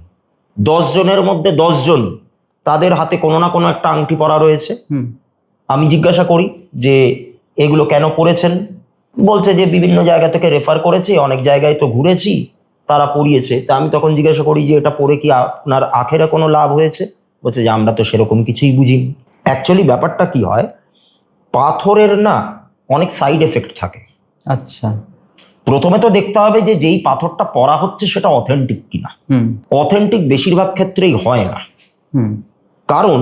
10 জনের মধ্যে 10 জন তাদের হাতে কোনো না কোনো একটা আংটি পরা রয়েছে। আমি জিজ্ঞাসা করি যে এগুলো কেন পরেছেন? বলছে যে বিভিন্ন জায়গা থেকে রেফার করেছি, অনেক জায়গায় তো ঘুরেছি, তারা পরিয়েছে। তা আমি তখন জিজ্ঞাসা করি যে এটা পরে কি আপনার আখেরে কোনো লাভ হয়েছে? বলছে যে আমরা তো সেরকম কিছুই বুঝিনি। অ্যাকচুয়ালি ব্যাপারটা কি হয়, পাথরের না অনেক সাইড এফেক্ট থাকে। আচ্ছা। প্রথমে তো দেখতে হবে যে যেই পাথরটা পরা হচ্ছে সেটা অথেন্টিক কিনা। অথেন্টিক বেশিরভাগ ক্ষেত্রেই হয় না। কারণ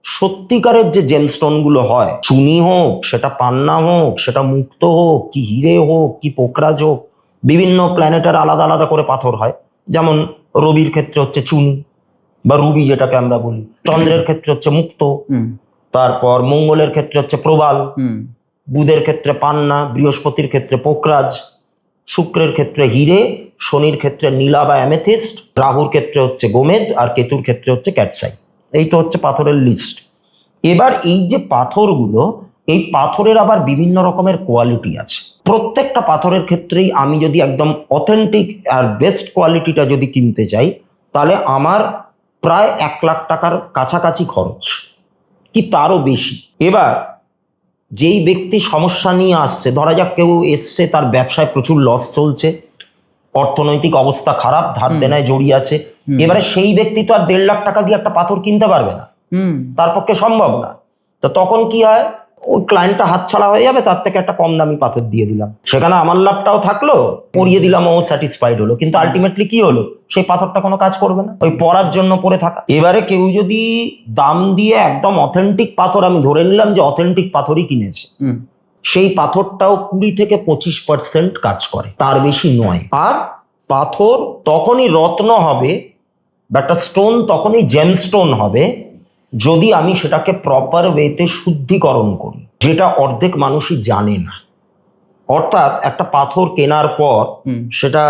সত্যিকারের যে জেমস্টোনগুলো হয়, চুনি হোক, সেটা পান্না হোক, সেটা মুক্ত হোক, কি হিরে হোক, কি পোকরাজ হোক, বিভিন্ন প্ল্যানেটের আলাদা আলাদা করে পাথর হয়। যেমন রবির ক্ষেত্রে হচ্ছে চুনি বা রুবি যেটাকে আমরা বলি, চন্দ্রের ক্ষেত্রে হচ্ছে মুক্ত, তারপর মঙ্গলের ক্ষেত্রে হচ্ছে প্রবাল, বুধের ক্ষেত্রে পান্না, বৃহস্পতির ক্ষেত্রে পোকরাজ, শুক্রের ক্ষেত্রে হিরে, শনির ক্ষেত্রে নীলা বা অ্যামেথিস্ট, রাহুর ক্ষেত্রে হচ্ছে গোমেদ, আর কেতুর ক্ষেত্রে হচ্ছে ক্যাটসাই। এই তো হচ্ছে পাথরের লিস্ট। এবার এই যে পাথরগুলো, এই পাথরের আবার বিভিন্ন রকমের কোয়ালিটি আছে। প্রত্যেকটা পাথরের ক্ষেত্রেই আমি যদি একদম অথেন্টিক আর বেস্ট কোয়ালিটিটা যদি কিনতে চাই, তাহলে আমার প্রায় 1 লাখ টাকার কাছাকাছি খরচ, কি তারও বেশি। এবার যেই ব্যক্তি সমস্যা নিয়ে আসছে, ধরা যাক কেউ এসছে, তার ব্যবসায় প্রচুর লস চলছে, অর্থনৈতিক অবস্থা খারাপ, ধার দেনায় জড়িয়ে আছে। এবারে সেই ব্যক্তি তো আর 1.5 লাখ টাকা দিয়ে একটা পাথর কিনতে পারবে না, তার পক্ষে সম্ভব না। তো তখন কি হয়, ওই ক্লায়েন্টটা হাতছাড়া হয়ে যাবে, তার থেকে একটা কম দামি পাথর দিয়ে দিলাম, সেখানে আমার লাভটাও থাকলো, পরিয়ে দিলাম, ও স্যাটিসফাইড হলো, কিন্তু আলটিমেটলি কি হলো, সেই পাথরটা কোনো কাজ করবে না, ওই পরার জন্য পরে থাকা। এবারে কেউ যদি দাম দিয়ে একদম অথেন্টিক পাথর, আমি ধরে নিলাম যে অথেন্টিক পাথরই কিনেছে, সেই পাথরটাও 20 থেকে 25% কাজ করে, তার বেশি নয়। আর পাথর তখনই রত্ন হবে, বা একটা স্টোন তখনই জেমস্টোন হবে, যদি আমি সেটাকে প্রপার ওয়েতে শুদ্ধিকরণ করি, যেটা অর্ধেক মানুষই জানে না। অর্থাৎ একটা পাথর কেনার পর সেটা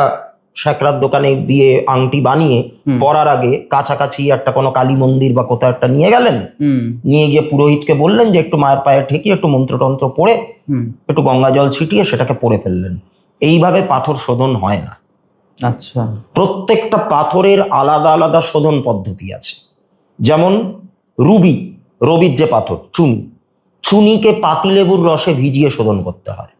স্যাকরার দোকানে দিয়ে আংটি বানিয়ে পরার আগে কাছাকাছি একটা কোনো কালী মন্দির বা কোথাও একটা নিয়ে গেলেন, নিয়ে গিয়ে পুরোহিতকে বললেন যে একটু মায়ের পায়ে ঠেকিয়ে একটু মন্ত্রতন্ত্র পড়ে একটু গঙ্গা জল ছিটিয়ে সেটাকে পরে ফেললেন। এইভাবে পাথর শোধন হয় না। আচ্ছা। প্রত্যেকটা পাথরের আলাদা আলাদা শোধন পদ্ধতি আছে। যেমন রবির যে পাথর চুনিকে পাতিলেবুর রসে ভিজিয়ে শোধন করতে হয়।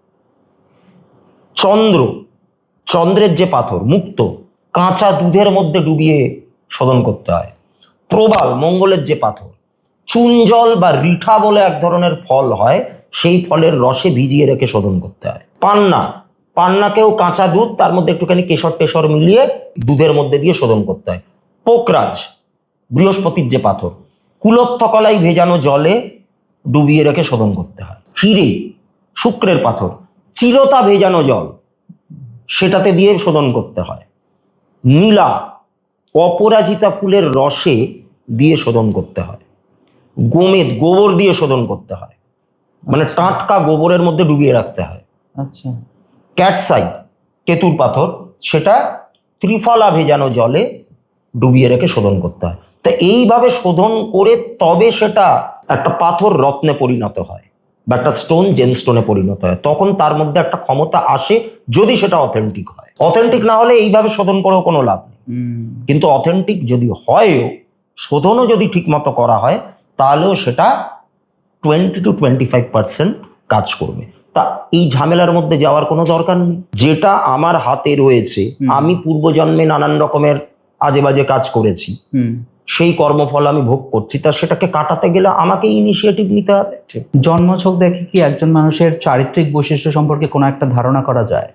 চন্দ্রের যে পাথর মুক্ত, কাঁচা দুধের মধ্যে ডুবিয়ে শোধন করতে হয়। প্রবাল, মঙ্গলের যে পাথর, চুনজল বা রিঠা বলে এক ধরনের ফল হয়, সেই ফলের রসে ভিজিয়ে রেখে শোধন করতে হয়। পান্না, পান্নাকেও কাঁচা দুধ, তার মধ্যে একটুখানি কেশর টেশর মিলিয়ে দুধের মধ্যে দিয়ে শোধন করতে হয়। পোকরাজ, বৃহস্পতির যে পাথর, কুলত্থকলাই ভেজানো জলে ডুবিয়ে রেখে শোধন করতে হয়। হিরে, শুক্রের পাথর, চিরতা ভেজানো জল, সেটাতে দিয়ে শোধন করতে হয়। নীলা, অপরাজিতা ফুলের রসে দিয়ে শোধন করতে হয়। গোমেদ, গোবর দিয়ে শোধন করতে হয়, মানে টাটকা গোবরের মধ্যে ডুবিয়ে রাখতে হয়। আচ্ছা। ক্যাটসাই, কেতুর পাথর, সেটা ত্রিফলা ভেজানো জলে ডুবিয়ে রেখে শোধন করতে হয়। তা এইভাবে শোধন করে তবে সেটা একটা পাথর রত্নে পরিণত হয় বা একটা স্টোন জেমস্টোনে পরিণত হয়। তখন তার মধ্যে একটা ক্ষমতা আসে, যদি সেটা অথেন্টিক হয়। অথেন্টিক না হলে এইভাবে শোধন করেও কোনো লাভ নেই। কিন্তু অথেন্টিক যদি হয়ও, শোধনও যদি ঠিক মতো করা হয়, তাহলেও সেটা 20-25% কাজ করবে। তা এই ঝামেলার মধ্যে যাওয়ার কোনো দরকার নেই। যেটা আমার হাতে রয়েছে, আমি পূর্বজন্মে নানান রকমের আজে বাজে কাজ করেছি, সেই কর্মফল আমি ভোগ করছি, তা সেটাকে কাটাতে গেলে আমাকে ইনিশিয়েটিভ নিতে হবে। জন্মছক দেখে কি একজন মানুষের চারিত্রিক বৈশিষ্ট্য সম্পর্কে কোনো একটা ধারণা করা যায়?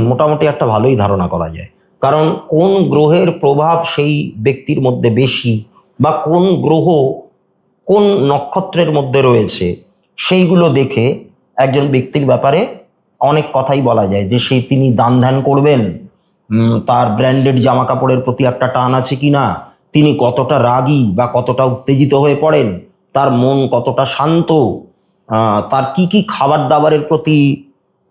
মোটামুটি একটা ভালোই ধারণা করা যায়। কারণ কোন গ্রহের প্রভাব সেই ব্যক্তির মধ্যে বেশি, বা কোন গ্রহ কোন নক্ষত্রের মধ্যে রয়েছে, সেইগুলো দেখে একজন ব্যক্তির ব্যাপারে অনেক কথাই বলা যায়। যে তিনি দান ধ্যান করবেন, তার ব্র্যান্ডেড জামা কাপড়ের প্রতি একটা টান আছে কিনা, তিনি কতটা রাগী বা কতটা উত্তেজিত হয়ে পড়েন, তার মন কতটা শান্ত, তার কি কি খাবার দাবারের প্রতি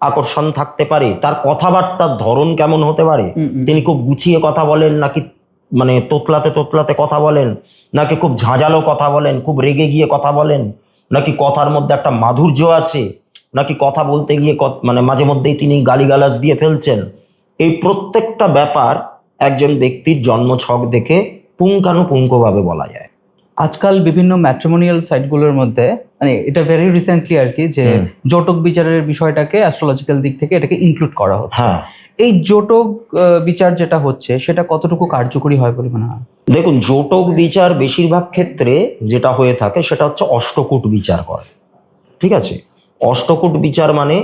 আকর্ষণ থাকতে পারে, তার কথাবার্তার ধরন কেমন হতে পারে, তিনি খুব গুছিয়ে কথা বলেন নাকি মানে তোতলাতে তোতলাতে কথা বলেন, নাকি খুব ঝাঁঝালো কথা বলেন, খুব রেগে গিয়ে কথা বলেন, নাকি কথার মধ্যে একটা মাধুর্য আছে, নাকি কথা বলতে গিয়ে মানে মাঝে মধ্যেই তিনি গালিগালাজ দিয়ে ফেলছেন। এই প্রত্যেকটা ব্যাপার একজন ব্যক্তির জন্মছক দেখে পুঙ্খানুপুঙ্খভাবে বলা যায়। আজকাল বিভিন্ন ম্যাট্রিমোনিয়াল সাইটগুলোর মধ্যে, মানে এটা ভেরি রিসেন্টলি আর কি, যে জটক বিচারের বিষয়টাকে অ্যাস্ট্রোলজিক্যাল দিক থেকে এটাকে ইনক্লুড করা হচ্ছে। হ্যাঁ, এই জটক বিচার যেটা হচ্ছে সেটা কতটুকু কার্যকরী হয় বলে মনে হয়? দেখুন, জটক বিচার বেশিরভাগ ক্ষেত্রে যেটা হয়ে থাকে সেটা হচ্ছে অষ্টকূট বিচার করে। ঠিক আছে, অষ্টকূট বিচার মানে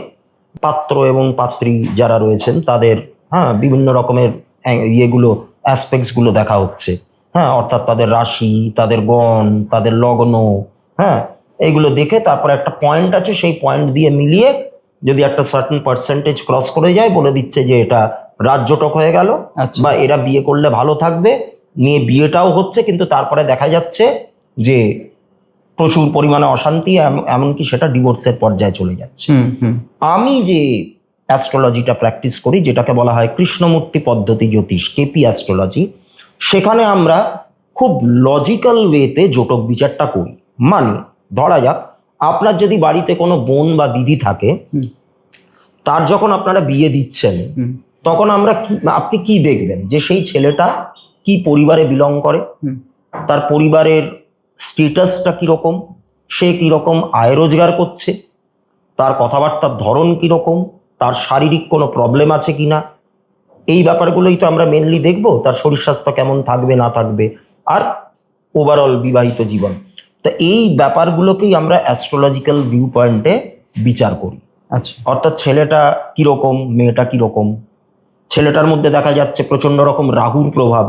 পাত্র এবং পাত্রী যারা রয়েছেন তাদের বিভিন্ন রকমের ইয়েগুলো, অ্যাসপেক্টস গুলো দেখা হচ্ছে। অর্থাৎ তাদের রাশি, তাদের গণ, তাদের লগ্ন, এইগুলো দেখে তারপরে একটা পয়েন্ট আছে, সেই পয়েন্ট দিয়ে মিলিয়ে যদি একটা সার্টেন পার্সেন্টেজ ক্রস করে যায়, বলে দিচ্ছে যে এটা রাজজটক হয়ে গেল, বা এরা বিয়ে করলে ভালো থাকবে, নিয়ে বিয়েটাও হচ্ছে, কিন্তু তারপরে দেখা যাচ্ছে যে প্রচুর পরিমাণে অশান্তি, এমনকি সেটা ডিভোর্সের পর্যায়ে চলে যাচ্ছে। আমি যে অ্যাস্ট্রোলজিটা প্র্যাকটিস করি, যেটাকে বলা হয় কৃষ্ণমূর্তি পদ্ধতি জ্যোতিষ, কেপি অ্যাস্ট্রোলজি, সেখানে আমরা খুব লজিক্যাল ওয়েতে জটক বিচারটা করি। মানে ধরা যাক, আপনার যদি বাড়িতে কোনো বোন বা দিদি থাকে, তার যখন আপনারা বিয়ে দিচ্ছেন, তখন আপনি কি দেখবেন, যে সেই ছেলেটা কি পরিবারে বিলং করে, তার পরিবারের স্টেটাসটা কীরকম, সে কীরকম আয় রোজগার করছে, তার কথাবার্তার ধরন কীরকম, তার শারীরিক কোনো প্রবলেম আছে কি না, এই ব্যাপারগুলোই তো আমরা মেনলি দেখব। তার শরীর স্বাস্থ্য কেমন থাকবে না থাকবে, আর ওভারঅল বিবাহিত জীবন। তো এই ব্যাপারগুলোকেই আমরা অ্যাস্ট্রোলজিক্যাল ভিউ পয়েন্টে বিচার করি। আচ্ছা, অর্থাৎ ছেলেটা কীরকম, মেয়েটা কীরকম। ছেলেটার মধ্যে দেখা যাচ্ছে প্রচণ্ড রকম রাহুর প্রভাব,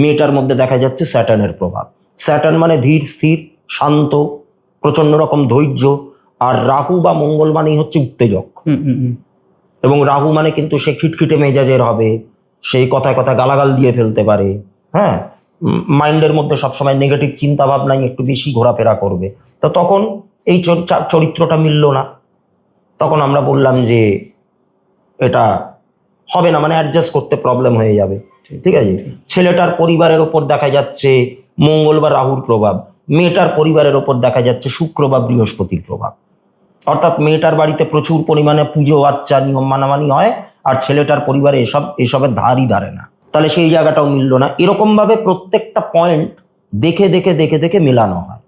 মেয়েটার মধ্যে দেখা যাচ্ছে স্যাটার্নের প্রভাব। স্যাটার্ন মানে ধীর স্থির শান্ত, প্রচণ্ড রকম ধৈর্য, আর রাহু বা মঙ্গল মানেই হচ্ছে উত্তেজক। এবং রাহু মানে কিন্তু সে খিটখিটে মেজাজের হবে, সেই কথায় কথা গালাগাল দিয়ে ফেলতে পারে, মাইন্ডের মধ্যে সবসময় নেগেটিভ চিন্তা ভাবনাই একটু বেশি ঘোরাফেরা করবে। তো তখন এই চরিত্রটা মিলল না, তখন আমরা বললাম যে এটা হবে না, মানে অ্যাডজাস্ট করতে প্রবলেম হয়ে যাবে। ঠিক আছে, ছেলেটার পরিবারের ওপর দেখা যাচ্ছে মঙ্গল বা রাহুর প্রভাব, মেয়েটার পরিবারের ওপর দেখা যাচ্ছে শুক্র বা বৃহস্পতির প্রভাব। অর্থাৎ মেয়েটার বাড়িতে প্রচুর পরিমাণে পুজো আচ্চা নিয়ম মানামানি হয়, আর ছেলেটার পরিবারে এসবের ধারই ধারে না, তাহলে সেই জায়গাটাও মিলল না। এরকম ভাবে প্রত্যেকটা পয়েন্ট দেখে দেখে দেখে দেখে মেলানো হয়,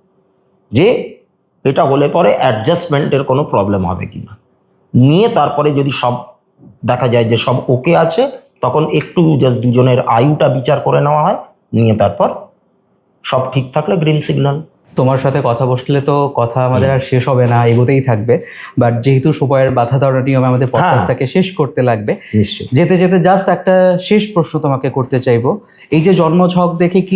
যে এটা হলে পরে অ্যাডজাস্টমেন্টের কোনো প্রবলেম হবে কিনা। নিয়ে তারপরে যদি সব দেখা যায় যে সব ওকে আছে, তখন একটু জাস্ট দুজনের আয়ুটা বিচার করে নেওয়া হয়, নিয়ে তারপর সব ঠিক থাকলে গ্রিন সিগন্যাল। তোমার সাথে কথা বসলে তো কথা আমাদের আর শেষ হবে না, এগোতেই থাকবে। বাট যেহেতু সময়ের বাধা ধরা নিয়মে আমাদের পডকাস্টটাকে শেষ করতে লাগবে, নিশ্চয়ই। যেতে যেতে জাস্ট একটা শেষ প্রশ্ন তোমাকে করতে চাইবো। এই যে জন্মছক দেখে কি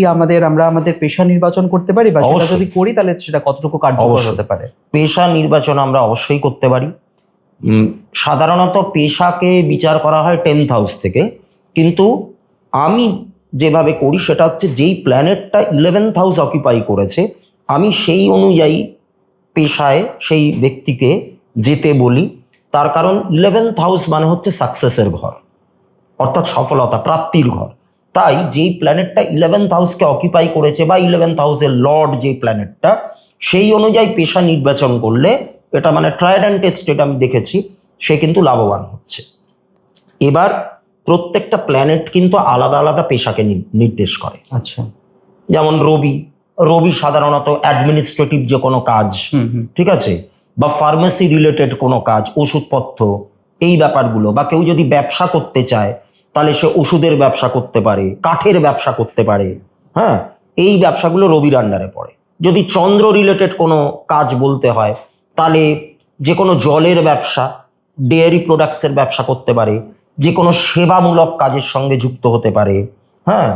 আমরা আমাদের পেশা নির্বাচন করতে পারি, বা সেটা অবশ্যই। যদি করি তাহলে সেটা কতটুকু কার্যকর অবশ্যই। হতে পারে? পেশা নির্বাচন আমরা অবশ্যই করতে পারি। সাধারণত পেশাকে বিচার করা হয় 10th হাউস থেকে, কিন্তু আমি যেভাবে করি সেটা হচ্ছে যেই প্ল্যানেটটা 11th হাউস অকুপাই করেছে আমি সেই অনুযায়ী পেশায় সেই ব্যক্তিকে যেতে বলি। তার কারণ 11th হাউস মানে হচ্ছে সাকসেসের ঘর, অর্থাৎ সফলতা প্রাপ্তির ঘর। তাই যেই প্ল্যানেটটা 11th হাউসকে অকুপাই করেছে বা 11th হাউসের লর্ড যে প্ল্যানেটটা, সেই অনুযায়ী পেশা নির্বাচন করলে এটা মানে ট্রায়াড অ্যান্ড টেস্টেড আমি দেখেছি, সে কিন্তু লাভবান হচ্ছে। এবার প্রত্যেকটা প্ল্যানেট কিন্তু আলাদা আলাদা পেশাকে নির্দেশ করে। আচ্ছা। যেমন রবি সাধারণত অ্যাডমিনিস্ট্রেটিভ যে কোনো কাজ, ঠিক আছে, বা ফার্মেসি রিলেটেড কোনো কাজ, ওষুধপত্র, এই ব্যাপারগুলো, বা কেউ যদি ব্যবসা করতে চায় তাহলে সে ওষুধের ব্যবসা করতে পারে, কাঠের ব্যবসা করতে পারে, হ্যাঁ, এই ব্যবসাগুলো রবির আন্ডারে পড়ে। যদি চন্দ্র রিলেটেড কোনো কাজ বলতে হয় তাহলে যে কোনো জলের ব্যবসা, ডেয়ারি প্রোডাক্টসের ব্যবসা করতে পারে, যে কোনো সেবামূলক কাজের সঙ্গে যুক্ত হতে পারে, হ্যাঁ,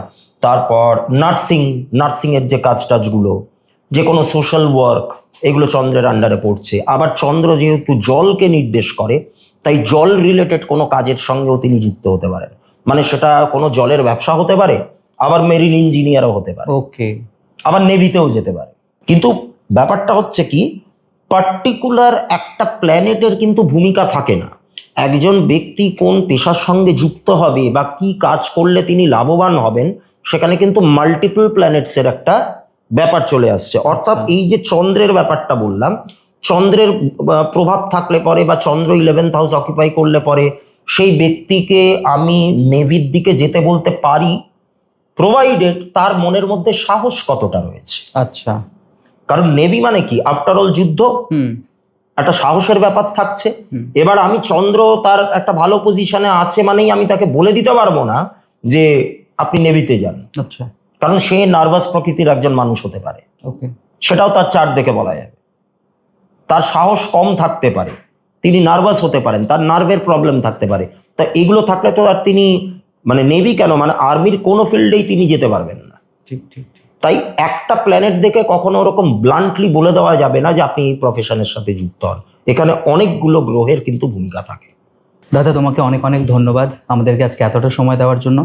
তারপর নার্সিংয়ের যে কাজগুলো, যে কোনো সোশ্যাল ওয়ার্ক, এগুলো চন্দ্রের আন্ডারে পড়ছে। আবার চন্দ্র যেহেতু জলকে নির্দেশ করে, তাই জল রিলেটেড কোনো কাজের সঙ্গেও তিনি যুক্ত হতে পারেন। মানে সেটা কোনো জলের ব্যবসা হতে পারে, আবার মেরিন ইঞ্জিনিয়ারও হতে পারে, ওকে, আবার নেভিতেও যেতে পারে। কিন্তু ব্যাপারটা হচ্ছে কি, পার্টিকুলার একটা প্ল্যানেটের কিন্তু ভূমিকা থাকে না। একজন ব্যক্তি কোন পেশার সঙ্গে যুক্ত হবে বা কি কাজ করলে তিনি লাভবান হবেন, সেখানে কিন্তু মাল্টিপল প্ল্যানেটসের একটা ব্যাপার চলে আসছে। অর্থাৎ এই যে চন্দ্রের ব্যাপারটা বললাম, চন্দ্রের প্রভাব থাকলে পরে বা চন্দ্র 11th হাউস অকুপাই করলে পরে সেই ব্যক্তিকে আমি নেভির দিকে যেতে বলতে পারি, প্রোভাইডেড তার মনের মধ্যে সাহস কতটা রয়েছে। আচ্ছা। কারণ নেভি মানে কি, আফটার অল যুদ্ধ, একটা সাহসের ব্যাপার থাকছে। এবার আমি চন্দ্র তার একটা ভালো পজিশনে আছে মানেই আমি তাকে বলে দিতে পারবো না যে আপনি নেভিতে যান। আচ্ছা। কারণ সে নার্ভাস প্রকৃতির একজন মানুষ হতে পারে, ওকে, সেটাও তার চার্ট দেখে বলা যাবে। তার সাহস কম থাকতে পারে, তিনি নার্ভাস হতে পারেন, তার নার্ভের প্রবলেম থাকতে পারে। তা এগুলো থাকলে তো আর তিনি মানে নেভি কেন, মানে আর্মির কোনো ফিল্ডেই তিনি যেতে পারবেন না। ঠিক ঠিক। তাই একটা প্ল্যানেট দেখে কখনো ওরকম ব্লান্টলি বলে দেওয়া যাবে না যে আপনি এই প্রফেশনের সাথে যুক্ত হন। এখানে অনেকগুলো গ্রহের কিন্তু ভূমিকা থাকে। দাদা, তোমাকে অনেক অনেক ধন্যবাদ আমাদেরকে আজকে এতটা সময় দেওয়ার জন্য।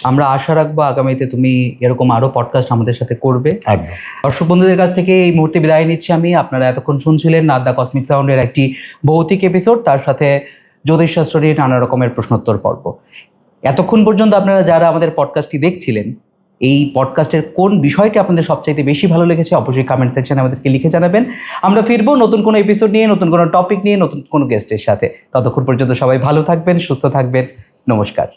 আমরা আশা রাখবো আগামীতে তুমি এরকম আরো পডকাস্ট আমাদের সাথে করবে। একদম। দর্শক বন্ধুদের কাছ থেকে এই মুহূর্তে বিদায় নিচ্ছি আমি। আপনারা এতক্ষণ শুনছিলেন নাদ্দা কসমিক সাউন্ডের একটি ভৌতিক এপিসোড, তার সাথে জ্যোতিষশাস্ত্র নিয়ে নানা রকমের প্রশ্নোত্তর পর্ব। এতক্ষণ পর্যন্ত আপনারা যারা আমাদের পডকাস্টটি দেখছিলেন, এই পডকাস্টের কোন বিষয়টি আপনাদের সবচাইতে বেশি ভালো লেগেছে অবশ্যই কমেন্ট সেকশনে আমাদেরকে লিখে জানাবেন। আমরা ফিরবো নতুন কোনো এপিসোড নিয়ে, নতুন কোনো টপিক নিয়ে, নতুন কোনো গেস্টের সাথে। ততক্ষণ পর্যন্ত সবাই ভালো থাকবেন, সুস্থ থাকবেন। নমস্কার।